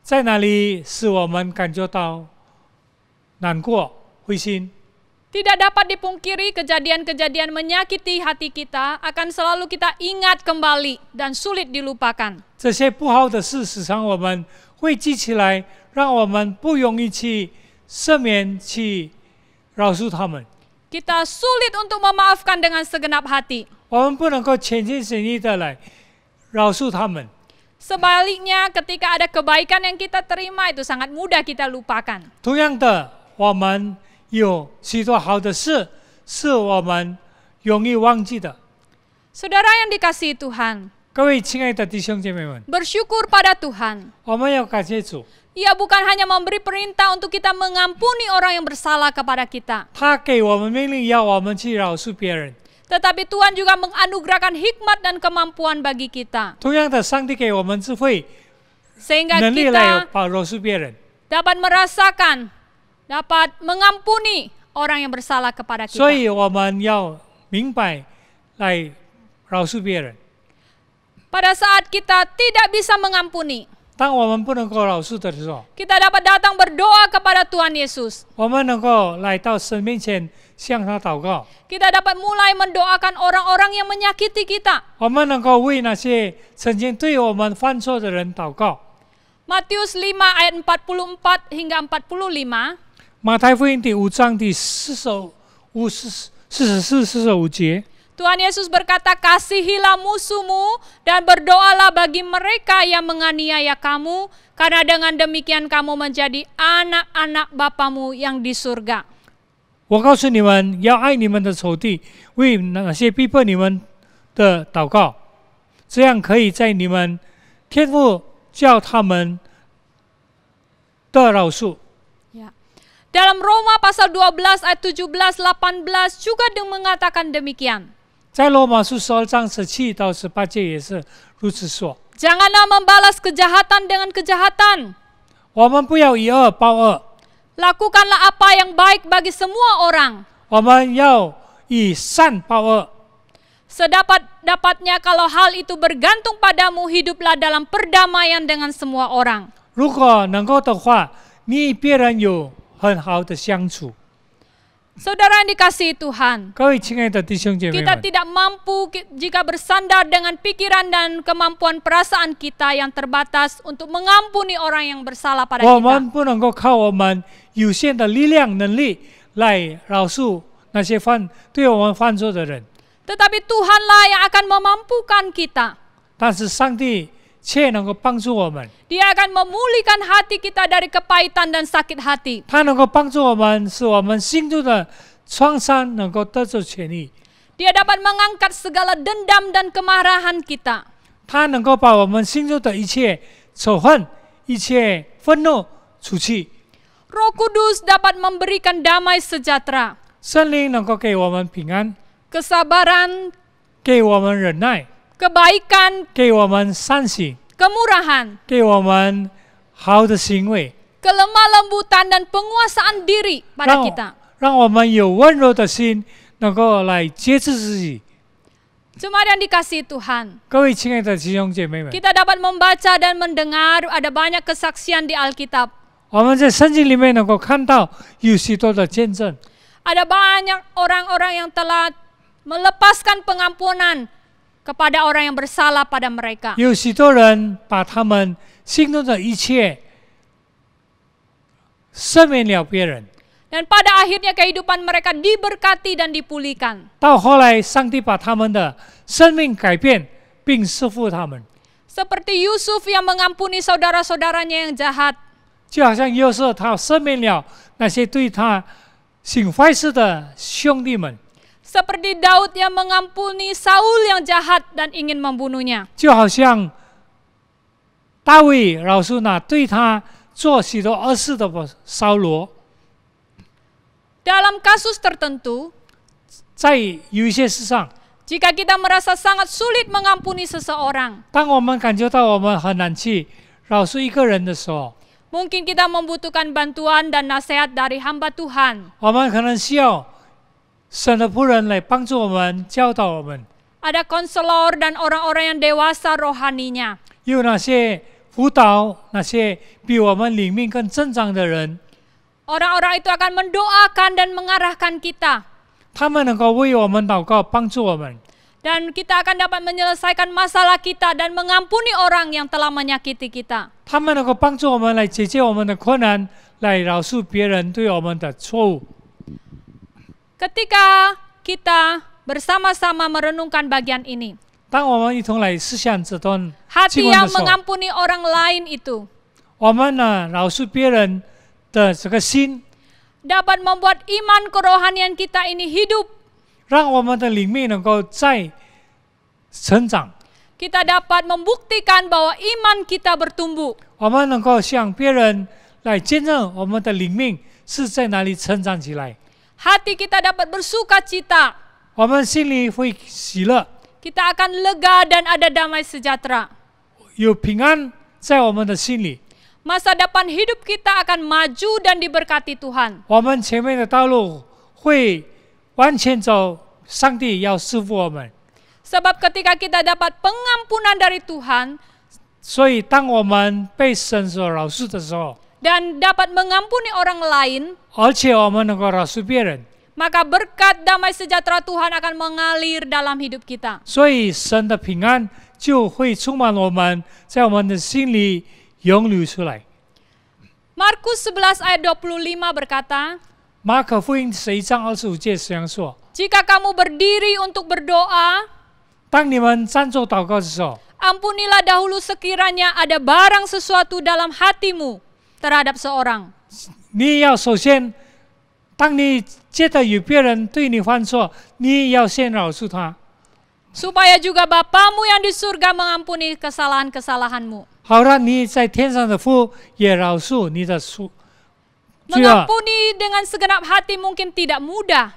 在那里使我们感觉到难过、灰心。 Tidak dapat dipungkiri kejadian-kejadian menyakiti hati kita akan selalu kita ingat kembali dan sulit dilupakan. 这些不好的事，时常我们会记起来，让我们不容易去赦免、去饶恕他们。 Kita sulit untuk memaafkan dengan segenap hati. 我们不能够全心全意的来饶恕他们。 Sebaliknya, ketika ada kebaikan yang kita terima, itu sangat mudah kita lupakan. 同样的，我们有许多好的事，是我们容易忘记的。 Saudara yang dikasihi Tuhan, 各位亲爱的弟兄姐妹们， bersyukur pada Tuhan. 我们要感谢主， Ia bukan hanya memberi perintah untuk kita mengampuni orang yang bersalah kepada kita, 他给我们命令，要我们去饶恕别人。 tetapi Tuhan juga menganugerahkan hikmat dan kemampuan bagi kita, 同样的，上帝给我们智慧、 sehingga 能力来 kita 饶恕别人。 dapat merasakan, dapat mengampuni orang yang bersalah kepada 所 kita. 以我们要明白来饶恕别人。 Pada saat kita tidak bisa mengampuni, 当我们不能够饶恕的时候， kita dapat datang berdoa kepada Tuhan Yesus. 我们能够来到神面前向他祷告， Kita dapat mulai mendoakan orang-orang yang menyakiti kita. 我们能够为那些曾经对我们犯错的人祷告。 Matius 5 ayat 44 hingga 45. 马太福音第5章第44、45节。 Tuhan Yesus berkata, kasihilah musuhmu dan berdoalah bagi mereka yang menganiaya kamu, karena dengan demikian kamu menjadi anak-anak Bapamu yang di surga. 我告诉你们，要爱你们的仇敌，为那些逼迫你们的祷告，这样可以在你们天父叫他们的饶恕。 Ya. Dalam Roma pasal 12 ayat 17-18 juga mengatakan demikian. 在罗马书12章17到18节也是如此说。 Janganlah membalas kejahatan dengan kejahatan. 我们不要以恶报恶， Lakukanlah apa yang baik bagi semua orang. 我们要以善报恶。 Sedapat-dapatnya kalau hal itu bergantung padamu, hiduplah dalam perdamaian dengan semua orang. 如果能够的话，你与别人有很好的相处。 Saudara yang dikasihi Tuhan, 各位亲爱的弟兄姐妹 kita 们， tidak mampu jika bersandar dengan pikiran dan kemampuan perasaan kita yang terbatas untuk mengampuni orang yang bersalah pada 我 kita. 们不能够靠我们有限的力量能力来饶恕那些对我们犯错的人， Tetapi Tuhanlah yang akan memampukan kita. 但是上帝却能够帮助我们， Dia akan memulihkan hati kita dari kepahitan dan sakit hati. 他能够帮助我们，使我们心中的创伤能够得到痊愈， Dia dapat mengangkat segala dendam dan kemarahan kita. 他能够把我们心中的一切仇恨、一切愤怒除去。 Roh Kudus dapat memberikan damai sejahtera, 圣灵能够给我们平安， kesabaran, 给我们忍耐， kebaikan, 给我们善行， kemurahan, 给我们好的行为， kelemah lembutan dan penguasaan diri pada kita. 让我们有温柔的心，能够来节制自己。 Jemaat yang dikasihi Tuhan, 各位亲爱的弟兄姐妹们， kita dapat membaca dan mendengar ada banyak kesaksian di Alkitab. 我们在圣经里面能够看到有许多的见证， Ada banyak orang-orang yang telah melepaskan pengampunan kepada orang yang bersalah pada mereka. 有许多人把他们心中的一切赦免了别人， Dan pada akhirnya kehidupan mereka diberkati dan dipulihkan. 到后来上帝把他们的生命改变并赐福他们， Seperti Yusuf yang mengampuni saudara-saudaranya yang jahat. 就好像约瑟他赦免了那些对他行坏事的兄弟们， Seperti Daud yang mengampuni Saul yang jahat dan ingin membunuhnya. 就好像大卫饶恕那对他做许多恶事的扫罗。 Dalam kasus tertentu, 在有一些事上， jika kita merasa sangat sulit mengampuni seseorang, 当我们感觉到我们很难去饶恕一个人的时候， mungkin kita membutuhkan bantuan dan nasihat dari hamba Tuhan. 我们可能需要神的仆人来帮助我们、教导我们。 Ada konselor dan orang-orang yang dewasa rohaninya. 有那些辅导那些比我们灵命更增长的人， Orang-orang itu akan mendoakan dan mengarahkan kita. 他们能够为我们祷告，帮助我们。 Dan kita akan dapat menyelesaikan masalah kita dan mengampuni orang yang telah menyakiti kita. 他们能够帮助我们来解决我们的困难，来饶恕别人对我们的错误。 Ketika kita bersama-sama merenungkan bagian ini, 当我们一同来思想这段 hati 经文 yang 的时候， mengampuni orang lain itu 我们呢饶恕别人的这个心， dapat membuat iman kerohanian kita ini hidup. 让我们的灵命能够再成长， Kita dapat membuktikan bahwa iman kita bertumbuh. 我们能够向别人来见证我们的灵命是在哪里成长起来， Hati kita dapat bersuka cita. 我们心里会喜乐， Kita akan lega dan ada damai sejahtera. 有平安在我们的心里。 Masa depan hidup kita akan maju dan diberkati Tuhan. 我们前面的道路会完全走，上帝要赐福我们。 Sebab ketika kita dapat pengampunan dari Tuhan 所以，当我们被神所饶恕的时候， dan dapat mengampuni orang lain, 而且我们能够饶恕别人， maka berkat damai sejahtera Tuhan akan mengalir dalam hidup kita. 所以神的平安就会充满我们，在我们的心里涌流出来。 Markus 11 ayat 25 berkata, 马可福音11章25节这样说： Jika kamu berdiri untuk berdoa, 当你们站着祷告的时候， ampunilah dahulu sekiranya ada barang sesuatu dalam hatimu terhadap seorang. 你要首先，当你觉得有别人对你犯错，你要先饶恕他， Supaya juga Bapamu yang di surga mengampuni kesalahan-kesalahanmu. 好让你在天上的父也饶恕你的罪恶。 Mengampuni dengan segenap hati mungkin tidak mudah.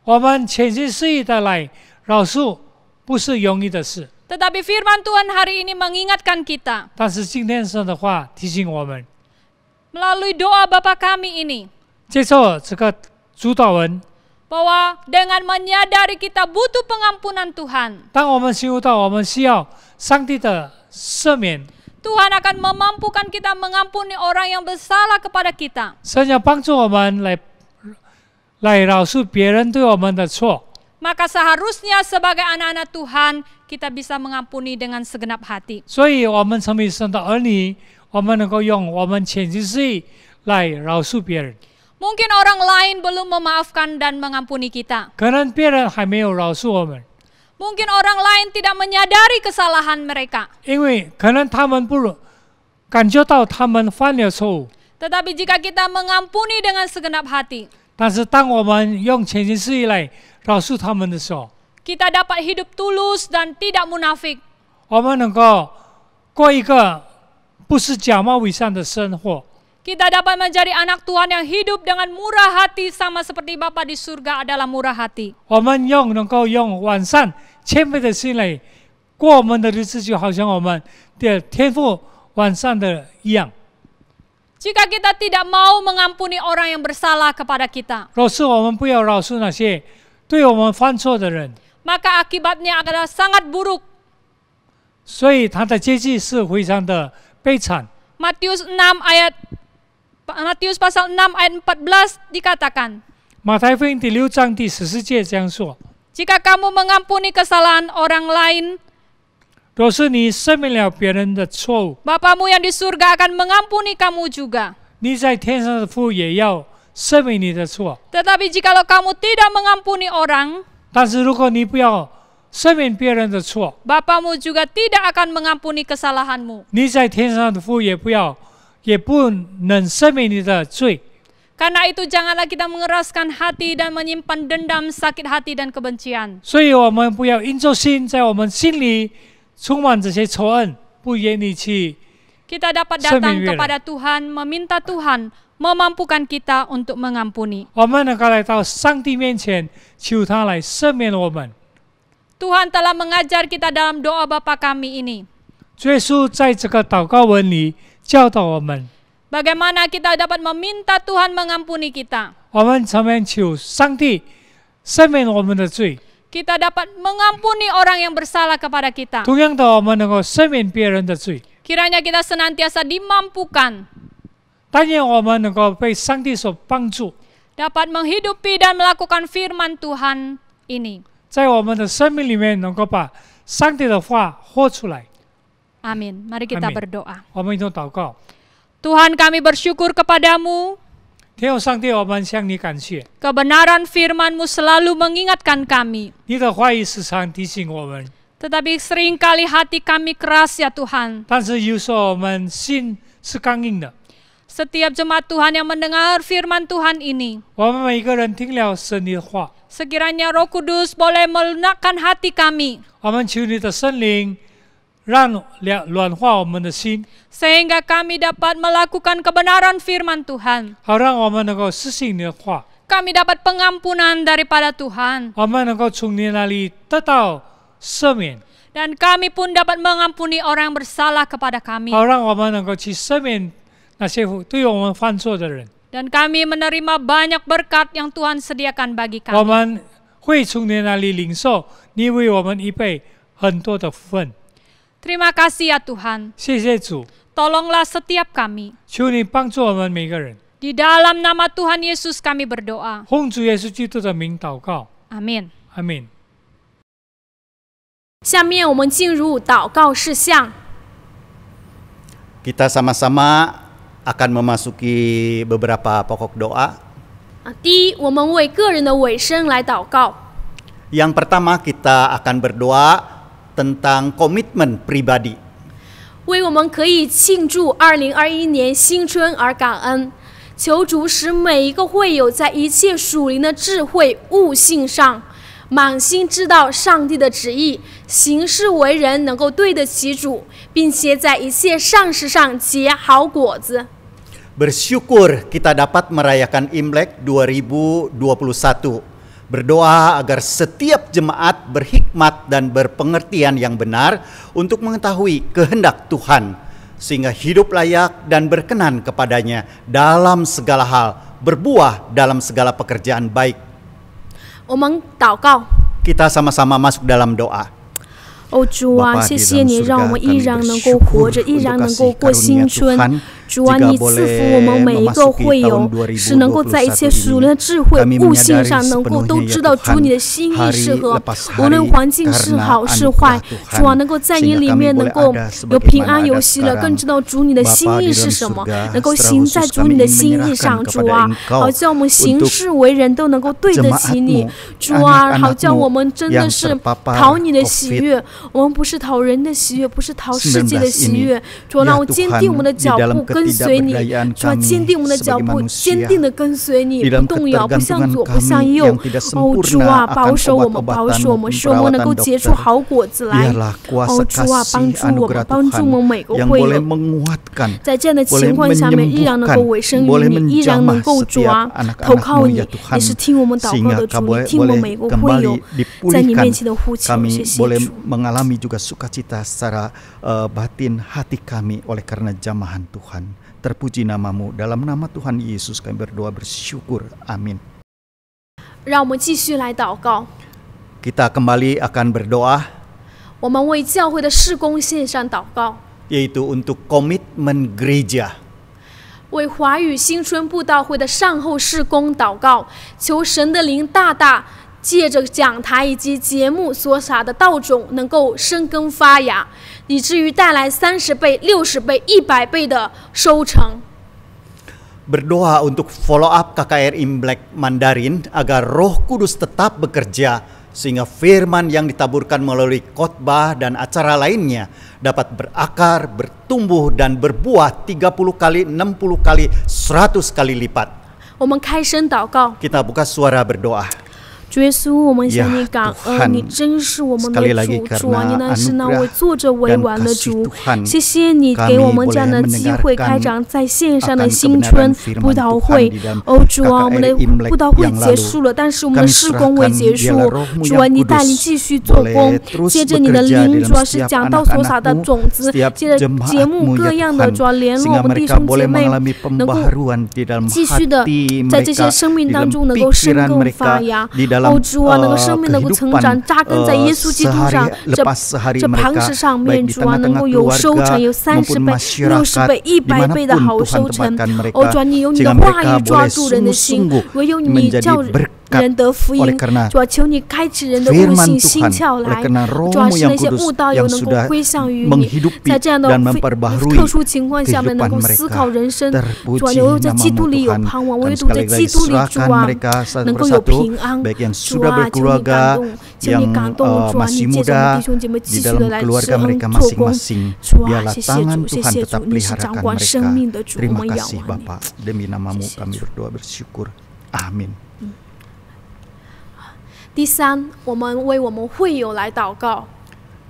我们全心实意的来饶恕，不是容易的事。 Tetapi firman Tuhan hari ini mengingatkan kita 但是今天神的话提醒我们， melalui doa Bapa kami ini 接受这个主祷文， bahwa dengan menyadari kita butuh pengampunan Tuhan, 当我们醒悟到我们需要上帝的赦免， Tuhan akan memampukan kita mengampuni orang yang bersalah kepada kita. 神要帮助我们来饶恕别人对我们的错。 Maka seharusnya sebagai anak-anak Tuhan kita bisa mengampuni dengan segenap hati. 所以，我们成为神的儿女，我们能够用我们全心实意来饶恕别人。 Mungkin orang lain belum memaafkan dan mengampuni kita. 可能别人还没有饶恕我们， Mungkin orang lain tidak menyadari kesalahan mereka. 因为可能他们不感觉到他们犯了错误。 Tetapi jika kita mengampuni dengan segenap hati, 但是，当我们用全心实意来饶恕他们的时候， kita dapat hidup tulus dan tidak munafik. 我们能够过一个不是假冒伪善的生活。 Kita dapat menjadi anak Tuhan yang hidup dengan murah hati sama seperti Bapa di surga adalah murah hati. 我们能够用完善、谦卑的心来过我们的日子，就好像我们的天父完善的一样。 Jika kita tidak mau mengampuni orang yang bersalah kepada kita, 若是我们不要饶恕那些对我们犯错的人， maka akibatnya adalah sangat buruk. 所以他的结局是非常的悲惨。 Matius pasal 6 ayat 14 dikatakan, 马太福音第6章第14节这样说： Jika kamu mengampuni kesalahan orang lain, 若是你赦免了别人的错误， Bapamu yang di surga akan mengampuni kamu juga. 你在天上的父也要赦免你的错。 Tetapi jikalau kamu tidak mengampuni orang, 但是如果你不要赦免别人的错， Bapamu juga tidak akan mengampuni kesalahanmu. 你在天上的父也不能赦免你的罪。 Karena itu janganlah kita mengeraskan hati dan menyimpan dendam, sakit hati dan kebencian. 所以我们不要硬着心，在我们心里充满这些仇恨，不愿意去 Kita dapat datang kepada Tuhan, meminta Tuhan memampukan kita untuk mengampuni. 我们能够来到上帝面前，求他来赦免我们。 Tuhan telah mengajar kita dalam doa Bapa kami ini. 主耶稣在这个祷告文里教导我们， Bagaimana kita dapat meminta Tuhan mengampuni kita. 我们常常求上帝赦免我们的罪。 Kita dapat mengampuni orang yang bersalah kepada kita. 同样的，我们能够赦免别人的罪。 Kiranya kita senantiasa dimampukan 但愿我们能够被上帝所帮助， dapat menghidupi dan melakukan firman Tuhan ini. 在我们的生命里面能够把上帝的话活出来。 Amin. Mari kita Amin. berdoa. 我们一同祷告， Tuhan, kami bersyukur kepadamu. 天父上帝，我们向你感谢， Kebenaran firman-Mu selalu mengingatkan kami. 你的话语时常提醒我们， Tetapi seringkali hati kami keras ya Tuhan. 但是有时候我们心是刚硬的。 Setiap jemaat Tuhan yang mendengar firman Tuhan ini, 我们每一个人听了神的话， sekiranya Roh Kudus boleh melunakkan hati kami, 我们求你的圣灵让软化我们的心， sehingga kami dapat melakukan kebenaran firman Tuhan. 好让我们能够实行你的话， Kami dapat pengampunan daripada Tuhan. 我们能够从你那里得到赦免， Dan kami pun dapat mengampuni orang yang bersalah kepada kami. 好让我们能够去赦免那些对我们犯错的人。 Dan kami menerima banyak berkat yang Tuhan sediakan bagi 我 kami. 们会从你那里领受你为我们预备很多的福分。 Terima kasih ya Tuhan. 谢谢主， Tolonglah setiap kami. 求你帮助我们每个人。 Di dalam nama Tuhan Yesus kami berdoa. 奉主耶稣基督的名祷告， Amin. 阿门。下面我们进入祷告事项。 Kita sama-sama akan memasuki beberapa pokok doa. 第一，我们为个人的委身来祷告。 Yang pertama kita akan berdoa tentang komitmen pribadi. 为我们可以庆祝2021年新春而感恩，求主使每一个会友在一切属灵的智慧悟性上，满心知道上帝的旨意，行事为人能够对得起主，并且在一切善事上结好果子。 Bersyukur kita dapat merayakan Imlek 2021. Berdoa agar setiap jemaat berhikmat dan berpengertian yang benar untuk mengetahui kehendak Tuhan, sehingga hidup layak dan berkenan kepadanya dalam segala hal, berbuah dalam segala pekerjaan baik. 我们祷告。 Kita sama-sama masuk dalam doa. 哦，主啊，谢谢你让我们依然能够活着，依然能够过新春。主啊，你赐福我们每一个会友，是能够在一切属灵的智慧悟性上，能够都知道主你的心意是何，无论环境是好是坏，主啊，能够在你里面能够有平安有喜乐，更知道主你的心意是什么，能够行在主你的心意上，主啊，好叫我们行事为人都能够对得起你，主啊，好叫我们真的是讨你的喜悦。 我们不是讨人的喜悦，不是讨世界的喜悦。主啊，让我坚定我们的脚步，跟随你。主啊，坚定我们的脚步，坚定的跟随你，不动摇，不向左，不向右。哦，主啊，保守我们，保守我们，使我们能够结出好果子来。哦，主啊，帮助我们，帮助我们每个会友，在这样的情况下面，依然能够委身于你，依然能够主啊，投靠你。你是听我们祷告的主，你听我们每个会友在你面前的呼求。谢谢主。 mengalami juga sukacita secara batin hati kami oleh karena jamahan Tuhan. Terpuji namamu, dalam nama Tuhan Yesus kami berdoa bersyukur, amin. 让我们继续来祷告。 Kita kembali akan berdoa, 我们为教会的事工献上祷告， yaitu untuk komitmen gereja. 为华语新春布道会的善后事工祷告，求神的灵大大借着讲台以及节目所撒的道种能够生根发芽，以至于带来30倍、60倍、100倍的收成。Berdoa untuk follow up KKR Imlek Mandarin agar Roh Kudus tetap bekerja sehingga firman yang ditaburkan melalui khotbah dan acara lainnya dapat berakar, bertumbuh dan berbuah 30 kali, 60 kali, 100 kali lipat. 我们开声祷告。 Kita buka suara berdoa. 主耶稣，我们向你感恩，你真是我们的主，主啊，你乃是那位作者为完的主。谢谢你给我们这样的机会，开展在线上的新春布道会。哦，主啊，我们的布道会结束了，但是我们的事工未结束。主啊，你带领继续做工，接着你的灵，主要是讲到所撒的种子，接着节目各样的，主要联络我们弟兄姐妹，能够继续的在这些生命当中能够生根发芽。 哦，主啊，能够生命能够成长，扎根在耶稣基督上这磐石上面，主啊，能够有收成，有30倍、60倍、100倍的好收成。哦，主啊，你用你的话语抓住人的心，唯有你叫人得福音。主啊，求你开启人的悟性心窍来。主啊，使那些悟道友能够归向于你，在这样的特殊情况下面能够思考人生。主啊，唯有在基督里有盼望，唯有在基督里，主啊，能够有平安。 主啊，求你感动，求你感动，主啊，你借着我们弟兄姐妹继续的来施恩做工。主啊，谢谢主，谢谢主，你是掌管生命的主，我们仰望你。 Demi namamu kami berdoa bersyukur. Amin. 第三，我们为我们会友来祷告。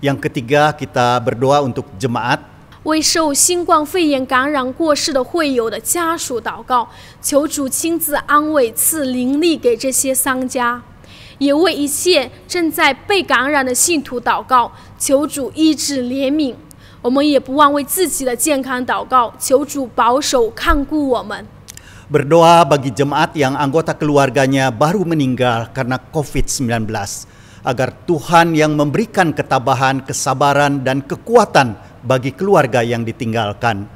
Yang ketiga, kita berdoa untuk jemaat. 为受新冠肺炎感染过世的会友的家属祷告，求主亲自安慰，赐灵力给这些丧家；也为一切正在被感染的信徒祷告，求主医治怜悯。我们也不忘为自己的健康祷告，求主保守看顾我们。 Berdoa bagi jemaat yang anggota keluarganya baru meninggal karena COVID-19, agar Tuhan yang memberikan ketabahan, kesabaran, dan kekuatan bagi keluarga yang ditinggalkan.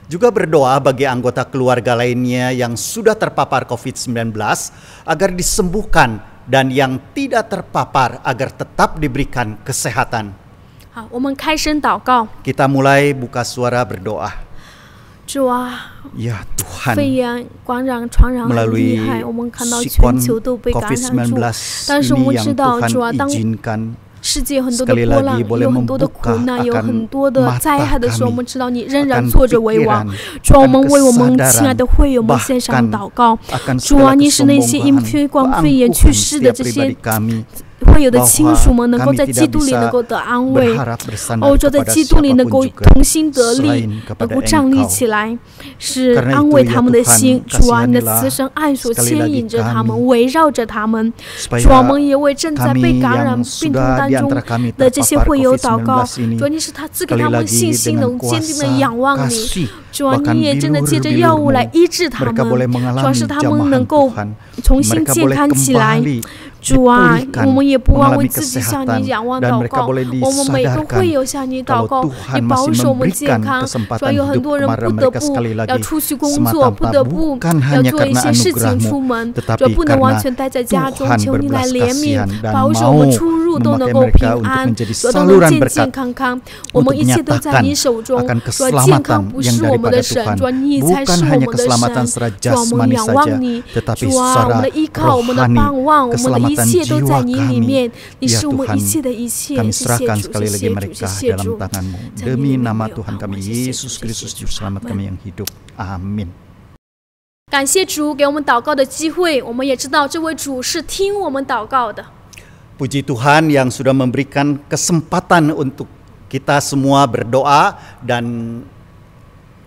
Juga berdoa bagi anggota keluarga lainnya yang sudah terpapar COVID-19 agar disembuhkan dan yang tidak terpapar agar tetap diberikan kesehatan. 好，我们开声祷告。 Kita mulai buka suara berdoa. 主啊， Ya Tuhan, 肺炎感染传染很厉害，我们看到全球都被感染住。但是我们知道，主啊，当世界有很多的波浪，有很多的苦难，有很多的灾害的时候，我们知道你仍然坐着为王。主啊，我们为我们亲爱的会友们献上祷告。主啊，你使那些因新冠肺炎去世的这些 会有的亲属们能够在基督里能够得安慰，欧洲在基督里能够同心得力，能够站立起来，是安慰他们的心。主啊，你的慈神爱所牵引着他们，围绕着他们。主啊，我们也为正在被感染病痛当中的这些会友祷告。主啊，你使他赐给他们信心，能坚定的仰望你。主啊，你也真的借着药物来医治他们，主啊，使他们能够重新健康起来。 主啊，我们也不忘为自己向你仰望祷告，我们每个会友向你祷告，你保守我们健康。主啊，有很多人不得不要出去工作，不得不要做一些事情出门，主不能完全待在家中。求你来怜悯，保守我们出入都能够平安，主都能健健康康。我们一切都在你手中。主啊，健康不是我们的神，主啊，你才是我们的神。主啊，我们仰望你，主啊，我们的依靠，我们的盼望，我们的 一切都在你里面，你是我们一切的一切。 Kami serahkan sekali lagi mereka dalam tangan-Mu. Demi nama Tuhan kami Yesus Kristus Juru Selamat kami yang hidup. Amin. 感谢主给我们祷告的机会，我们也知道这位主是听我们祷告的。 Puji Tuhan yang sudah memberikan kesempatan untuk kita semua berdoa dan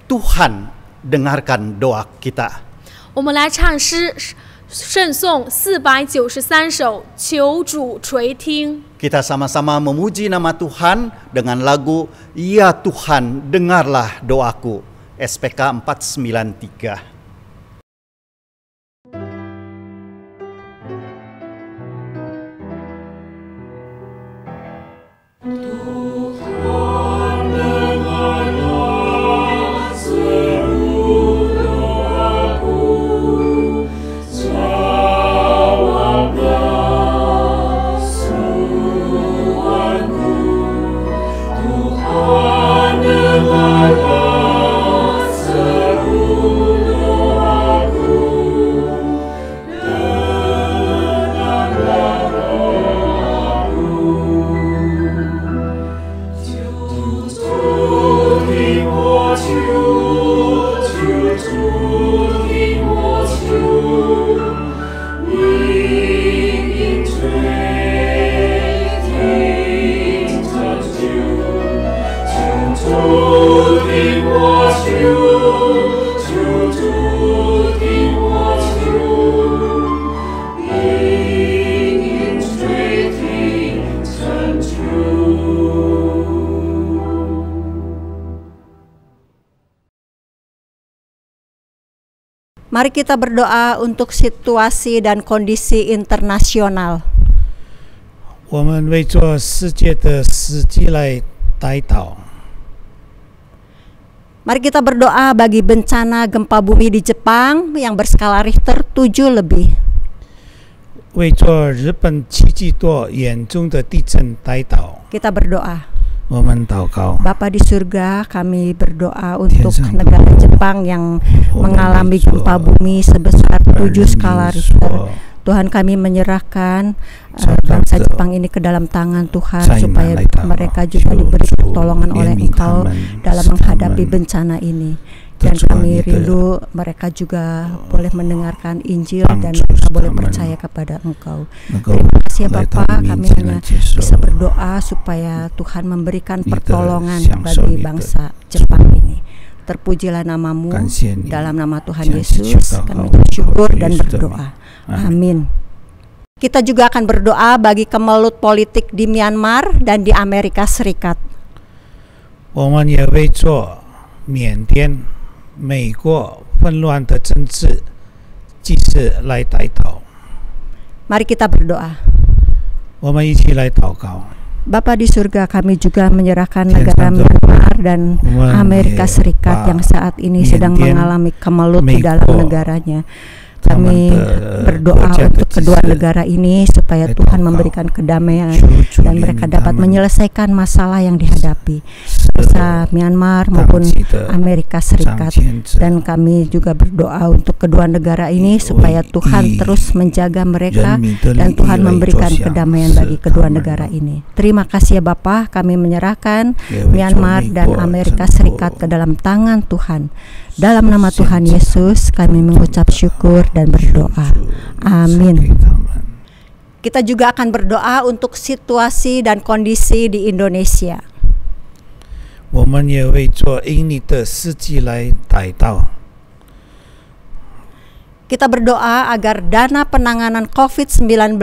Tuhan dengarkan doa kita. 我们来唱诗。 圣颂493首，求主垂听。 Kita sama-sama memuji nama Tuhan dengan lagu Ya Tuhan dengarlah doaku, SPK 493. Mari kita berdoa untuk situasi dan kondisi internasional. 我们为做世界的时机来祷告。 Mari kita berdoa bagi bencana gempa bumi di Jepang yang berskala Richter 7 lebih. 为做日本7级多严重的地震祷告。 Kita berdoa. 我们祷告。 Bapa di surga, kami berdoa untuk negara Jepang yang mengalami gempa bumi sebesar 7 skala Richter. Tuhan, kami menyerahkan bangsa Jepang ini ke dalam tangan Tuhan, supaya mereka juga diberi pertolongan oleh Engkau dalam menghadapi bencana ini. Dan kami rindu mereka juga boleh mendengarkan Injil dan mereka boleh percaya kepada Engkau. Terima kasih Bapa, kami hanya bisa berdoa supaya Tuhan memberikan pertolongan bagi bangsa Jepang ini. Terpujilah namamu, dalam nama Tuhan Yesus kami bersyukur dan berdoa. Amin. Kita juga akan berdoa bagi kemelut politik di Myanmar dan di Amerika Serikat. 我们也为做缅甸、美国纷乱的政治局势来祷告。 Mari kita berdoa. 我们一起来祷告。 Bapa di surga, kami juga menyerahkan negara Myanmar dan Amerika Serikat yang saat ini sedang mengalami kemelut di dalam negaranya. Kami berdoa untuk kedua negara ini supaya Tuhan memberikan kedamaian dan mereka dapat menyelesaikan masalah yang dihadapi, bangsa Myanmar maupun Amerika Serikat. Dan kami juga berdoa untuk kedua negara ini supaya Tuhan terus menjaga mereka dan Tuhan memberikan kedamaian bagi kedua negara ini. Terima kasih ya Bapa, kami menyerahkan Myanmar dan Amerika Serikat ke dalam tangan Tuhan. Dalam nama Tuhan Yesus kami mengucap syukur dan berdoa. Amin. Kita juga akan berdoa untuk situasi dan kondisi di Indonesia. 我们也为做印尼的世纪来祷告。 Kita berdoa agar dana penanganan COVID-19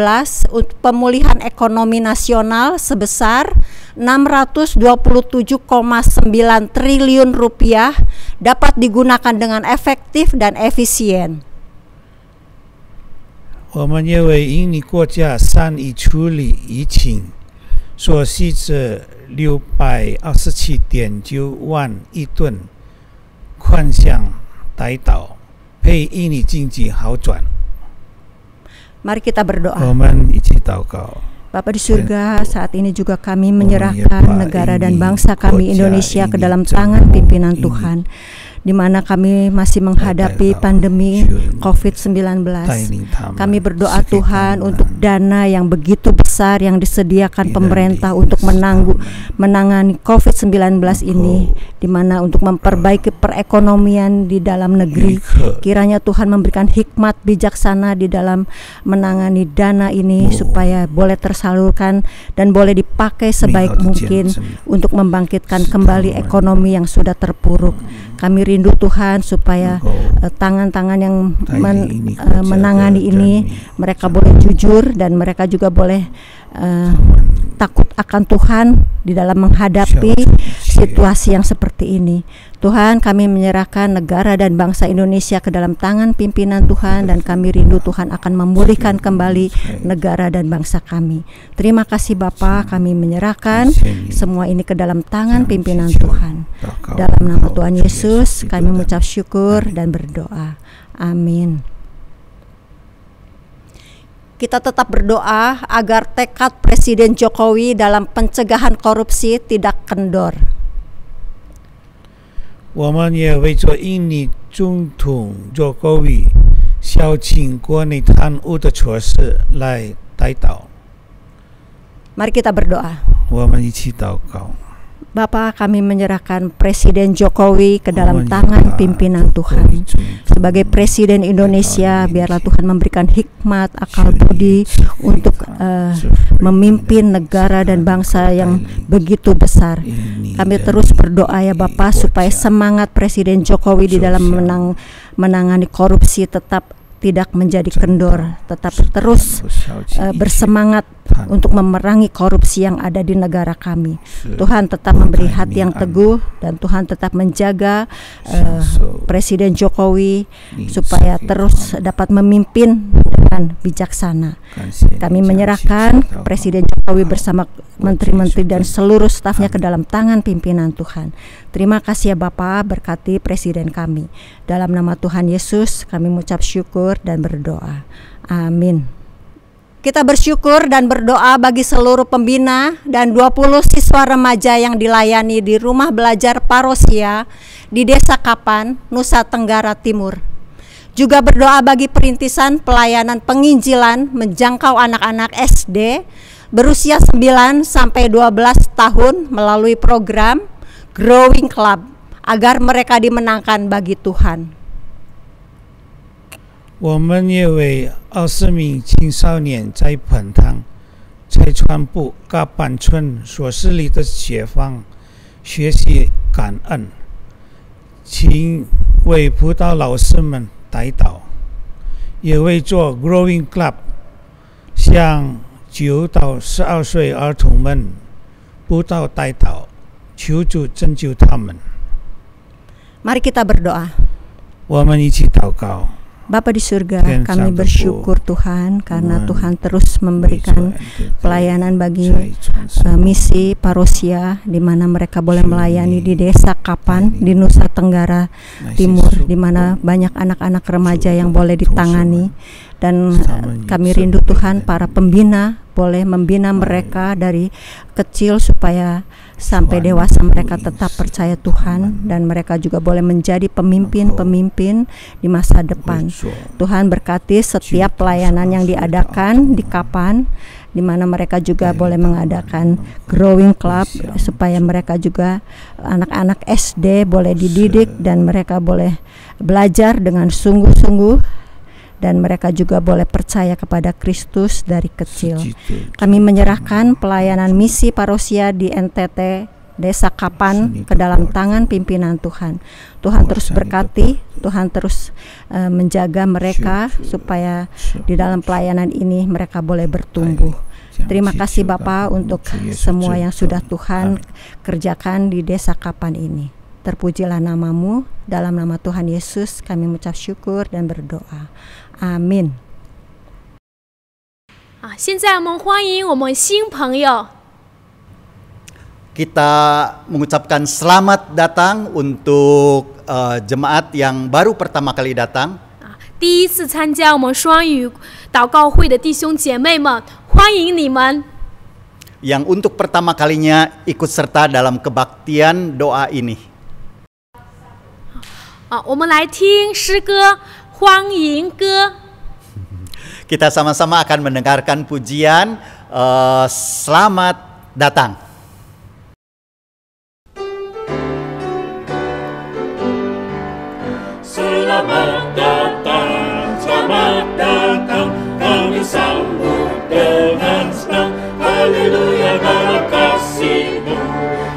untuk pemulihan ekonomi nasional sebesar 627,9 triliun rupiah dapat digunakan dengan efektif dan efisien. 我们也为印尼国家善于处理疫情所需的627.9万亿吨款项祷告。 陪印尼经济好转。 Mari kita berdoa. 我们一起祷告。 Bapa di surga, saat ini juga kami menyerahkan negara dan bangsa kami Indonesia ke dalam tangan pimpinan Tuhan, di mana kami masih menghadapi pandemi COVID-19. Kami berdoa Tuhan untuk dana yang begitu besar yang disediakan pemerintah untuk menangani COVID-19 ini, di mana untuk memperbaiki perekonomian di dalam negeri. Kiranya Tuhan memberikan hikmat bijaksana di dalam menangani dana ini supaya boleh tersalurkan dan boleh dipakai sebaik mungkin untuk membangkitkan kembali ekonomi yang sudah terpuruk. Kami rindu Tuhan supaya tangan-tangan yang menangani ini mereka boleh jujur dan mereka juga boleh takut akan Tuhan di dalam menghadapi situasi yang seperti ini. Tuhan, kami menyerahkan negara dan bangsa Indonesia ke dalam tangan pimpinan Tuhan, dan kami rindu Tuhan akan memulihkan kembali negara dan bangsa kami. Terima kasih Bapa, kami menyerahkan semua ini ke dalam tangan pimpinan Tuhan. Dalam nama Tuhan Yesus kami mengucap syukur dan berdoa. Amin. Kita tetap berdoa agar tekad Presiden Jokowi dalam pencegahan korupsi tidak kendor. 我们也为着印尼总统Jokowi消清国内贪污的措施来祷告。 Mari kita berdoa. 我们一起祷告。 Bapa, kami menyerahkan Presiden Jokowi ke dalam tangan pimpinan Tuhan. Sebagai Presiden Indonesia, biarlah Tuhan memberikan hikmat, akal budi untuk memimpin negara dan bangsa yang begitu besar. Kami terus berdoa ya Bapa, supaya semangat Presiden Jokowi di dalam menangani korupsi tetap tidak menjadi kendor, tetap terus bersemangat untuk memerangi korupsi yang ada di negara kami. Tuhan tetap memberi hati yang teguh dan Tuhan tetap menjaga Presiden Jokowi supaya terus dapat memimpin dengan bijaksana. Kami menyerahkan Presiden Jokowi bersama menteri-menteri dan seluruh stafnya ke dalam tangan pimpinan Tuhan. Terima kasih ya Bapa, berkati Presiden kami. Dalam nama Tuhan Yesus kami mengucap syukur dan berdoa. Amin. Kita bersyukur dan berdoa bagi seluruh pembina dan 20 siswa remaja yang dilayani di Rumah Belajar Parosia di Desa Kapan, Nusa Tenggara Timur. Juga berdoa bagi perintisan pelayanan penginjilan menjangkau anak-anak SD berusia 9 sampai 12 tahun melalui program Growing Club agar mereka dimenangkan bagi Tuhan. 我们也为20名青少年在本塘拆船部甲板村所设立的学坊学习感恩，请为辅导老师们代祷，也为做 Growing Club 向9到12岁儿童们辅导代祷，求主拯救他们。 Mari kita berdoa. 我们一起祷告。 Bapa di surga, kami bersyukur Tuhan karena Tuhan terus memberikan pelayanan bagi misi Parosia di mana mereka boleh melayani di Desa Kapan di Nusa Tenggara Timur, di mana banyak anak-anak remaja yang boleh ditangani, dan kami rindu Tuhan para pembina boleh membina mereka dari kecil supaya sampai dewasa mereka tetap percaya Tuhan dan mereka juga boleh menjadi pemimpin-pemimpin di masa depan. Tuhan berkati setiap pelayanan yang diadakan di Kapan, di mana mereka juga boleh mengadakan Growing Club supaya mereka juga anak-anak SD boleh dididik dan mereka boleh belajar dengan sungguh-sungguh dan mereka juga boleh percaya kepada Kristus dari kecil. Kami menyerahkan pelayanan misi Parosia di NTT Desa Kapan ke dalam tangan pimpinan Tuhan. Tuhan terus berkati, Tuhan terus menjaga mereka supaya di dalam pelayanan ini mereka boleh bertumbuh. Terima kasih Bapa untuk semua yang sudah Tuhan kerjakan di Desa Kapan ini. Terpujilah namamu, dalam nama Tuhan Yesus kami mengucap syukur dan berdoa. Amin. 现在我们欢迎我们新朋友。 Kita mengucapkan selamat datang untuk jemaat yang baru pertama kali datang. 第一次参加我们双语祷告会的弟兄姐妹们，欢迎你们。 Yang untuk pertama kalinya ikut serta dalam kebaktian doa ini. 我们来听诗歌欢迎歌。 Kita sama-sama akan mendengarkan pujian selamat datang. Selamat datang, kami sambut dengan senang. Haleluya dalam kasih-Mu,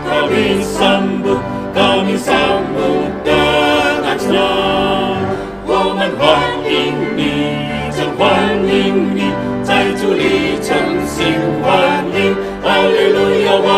kami sambut dengan senang. 我们欢迎你，真欢迎你，在主里诚心欢迎。哈利路亚。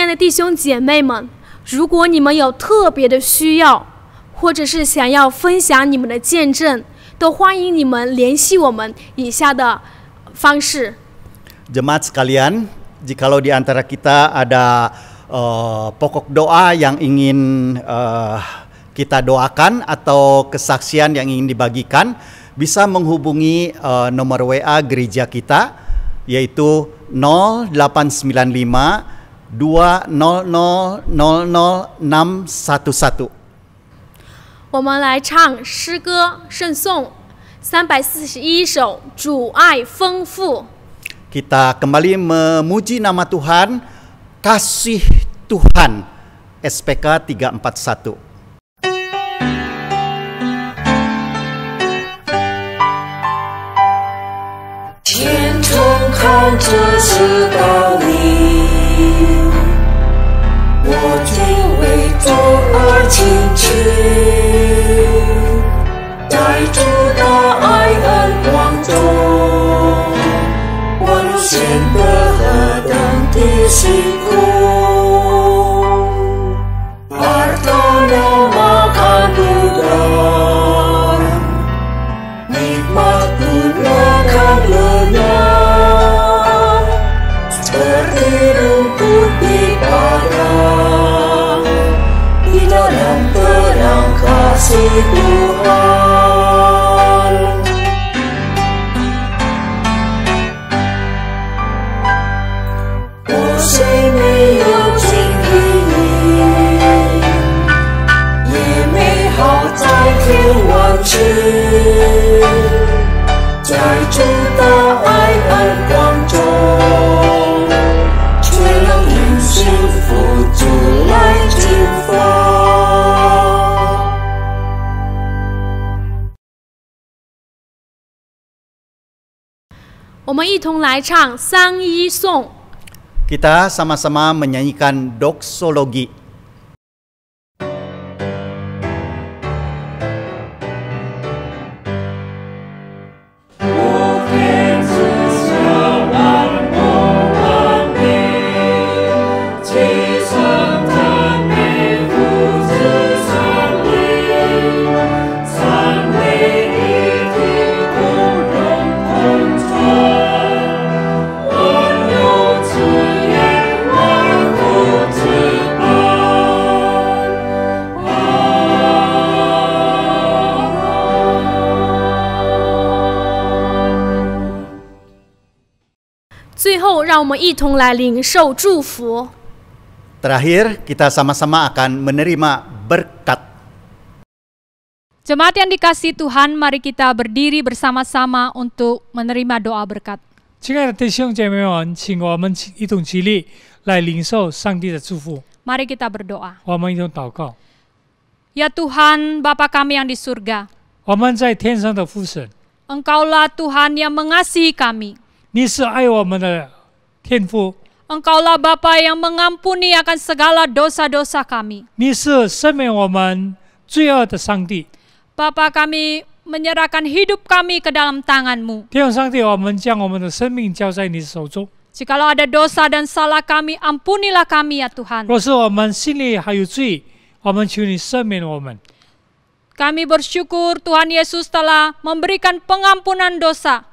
的弟兄姐妹们，如果你们有特别的需要，或者是想要分享你们的见证，都欢迎你们联系我们以下的方式。Jemaat sekalian, jikalau di antara kita ada pokok doa yang ingin kita doakan atau kesaksian yang ingin dibagikan, bisa menghubungi nomor WA gereja kita, yaitu 0895 2000611。我们来唱诗歌圣颂341首《主爱丰富》。Kita kembali memuji nama Tuhan, kasih Tuhan, SPK 341. 天空靠着是道理，我敬畏主而进去，在主的爱恩光中，我如显得何等的辛苦。Hartanya makan udang, nikmat gunakan lenyap, seperti rumput di padang, di dalam terang kasih Tuhan. Oh, 谁没有经历，也美好在天完去，在主的爱恩光中，却让人幸福主来进发。我们一同来唱三一颂。 Kita sama-sama menyanyikan doksologi. Terakhir, 让我们一同来领受祝福。 Terakhir, kita sama-sama akan menerima berkat. Jemaat yang dikasihi Tuhan, mari kita berdiri bersama-sama untuk menerima doa berkat. 亲爱的弟兄姐妹们，请我们一同起立来领受上帝的祝福。 Mari kita berdoa. 我们一同祷告。 Ya Tuhan, Bapa kami yang di surga, 我们在天上的父神， Engkaulah Tuhan yang mengasihi kami. 你是爱我们的天父， Engkaulah Bapa yang mengampuni akan segala dosa-dosa kami. 你是赦免我们罪恶的上帝。 Bapa, kami menyerahkan hidup kami ke dalam tangan-Mu. 天父上帝，我们将我们的生命交在你手中。 Jikalau ada dosa dan salah kami, ampunilah kami ya Tuhan. 若是我们心里还有罪，我们求你赦免我们。 Kami bersyukur Tuhan Yesus telah memberikan pengampunan dosa.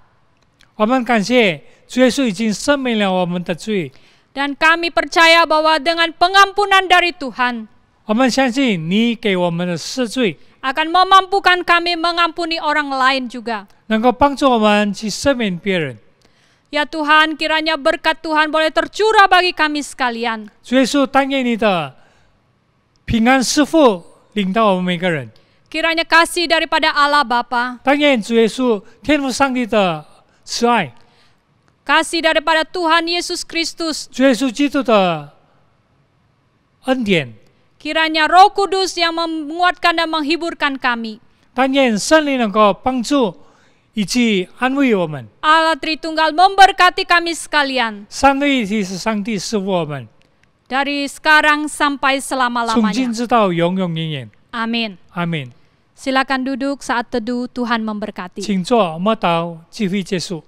我们感谢主耶稣已经赦免了我们的罪。 Dan kami percaya bahwa dengan pengampunan dari Tuhan, 我们相信你给我们的赦罪， akan memampukan kami mengampuni orang lain juga. 能够帮助我们去赦免别人。 Ya Tuhan, kiranya berkat Tuhan boleh tercurah bagi kami sekalian. 主耶稣，但愿你的平安赐福领到我们每个人。 Kiranya kasih daripada Allah Bapa, 但愿主耶稣天父上帝的慈爱， kasih daripada Tuhan Yesus Kristus, 主耶稣基督的恩典， kiranya Roh Kudus yang menguatkan dan menghiburkan kami. 但愿圣灵能够帮助以及安慰我们。 Allah Tritunggal memberkati kami sekalian 三位一体是上帝赐福我们， dari sekarang sampai 从今 selama-lamanya. 直到永永远远。 Amin. 阿门。 Silakan duduk saat teduh, Tuhan memberkati. 请坐，我们祷，聚会结束。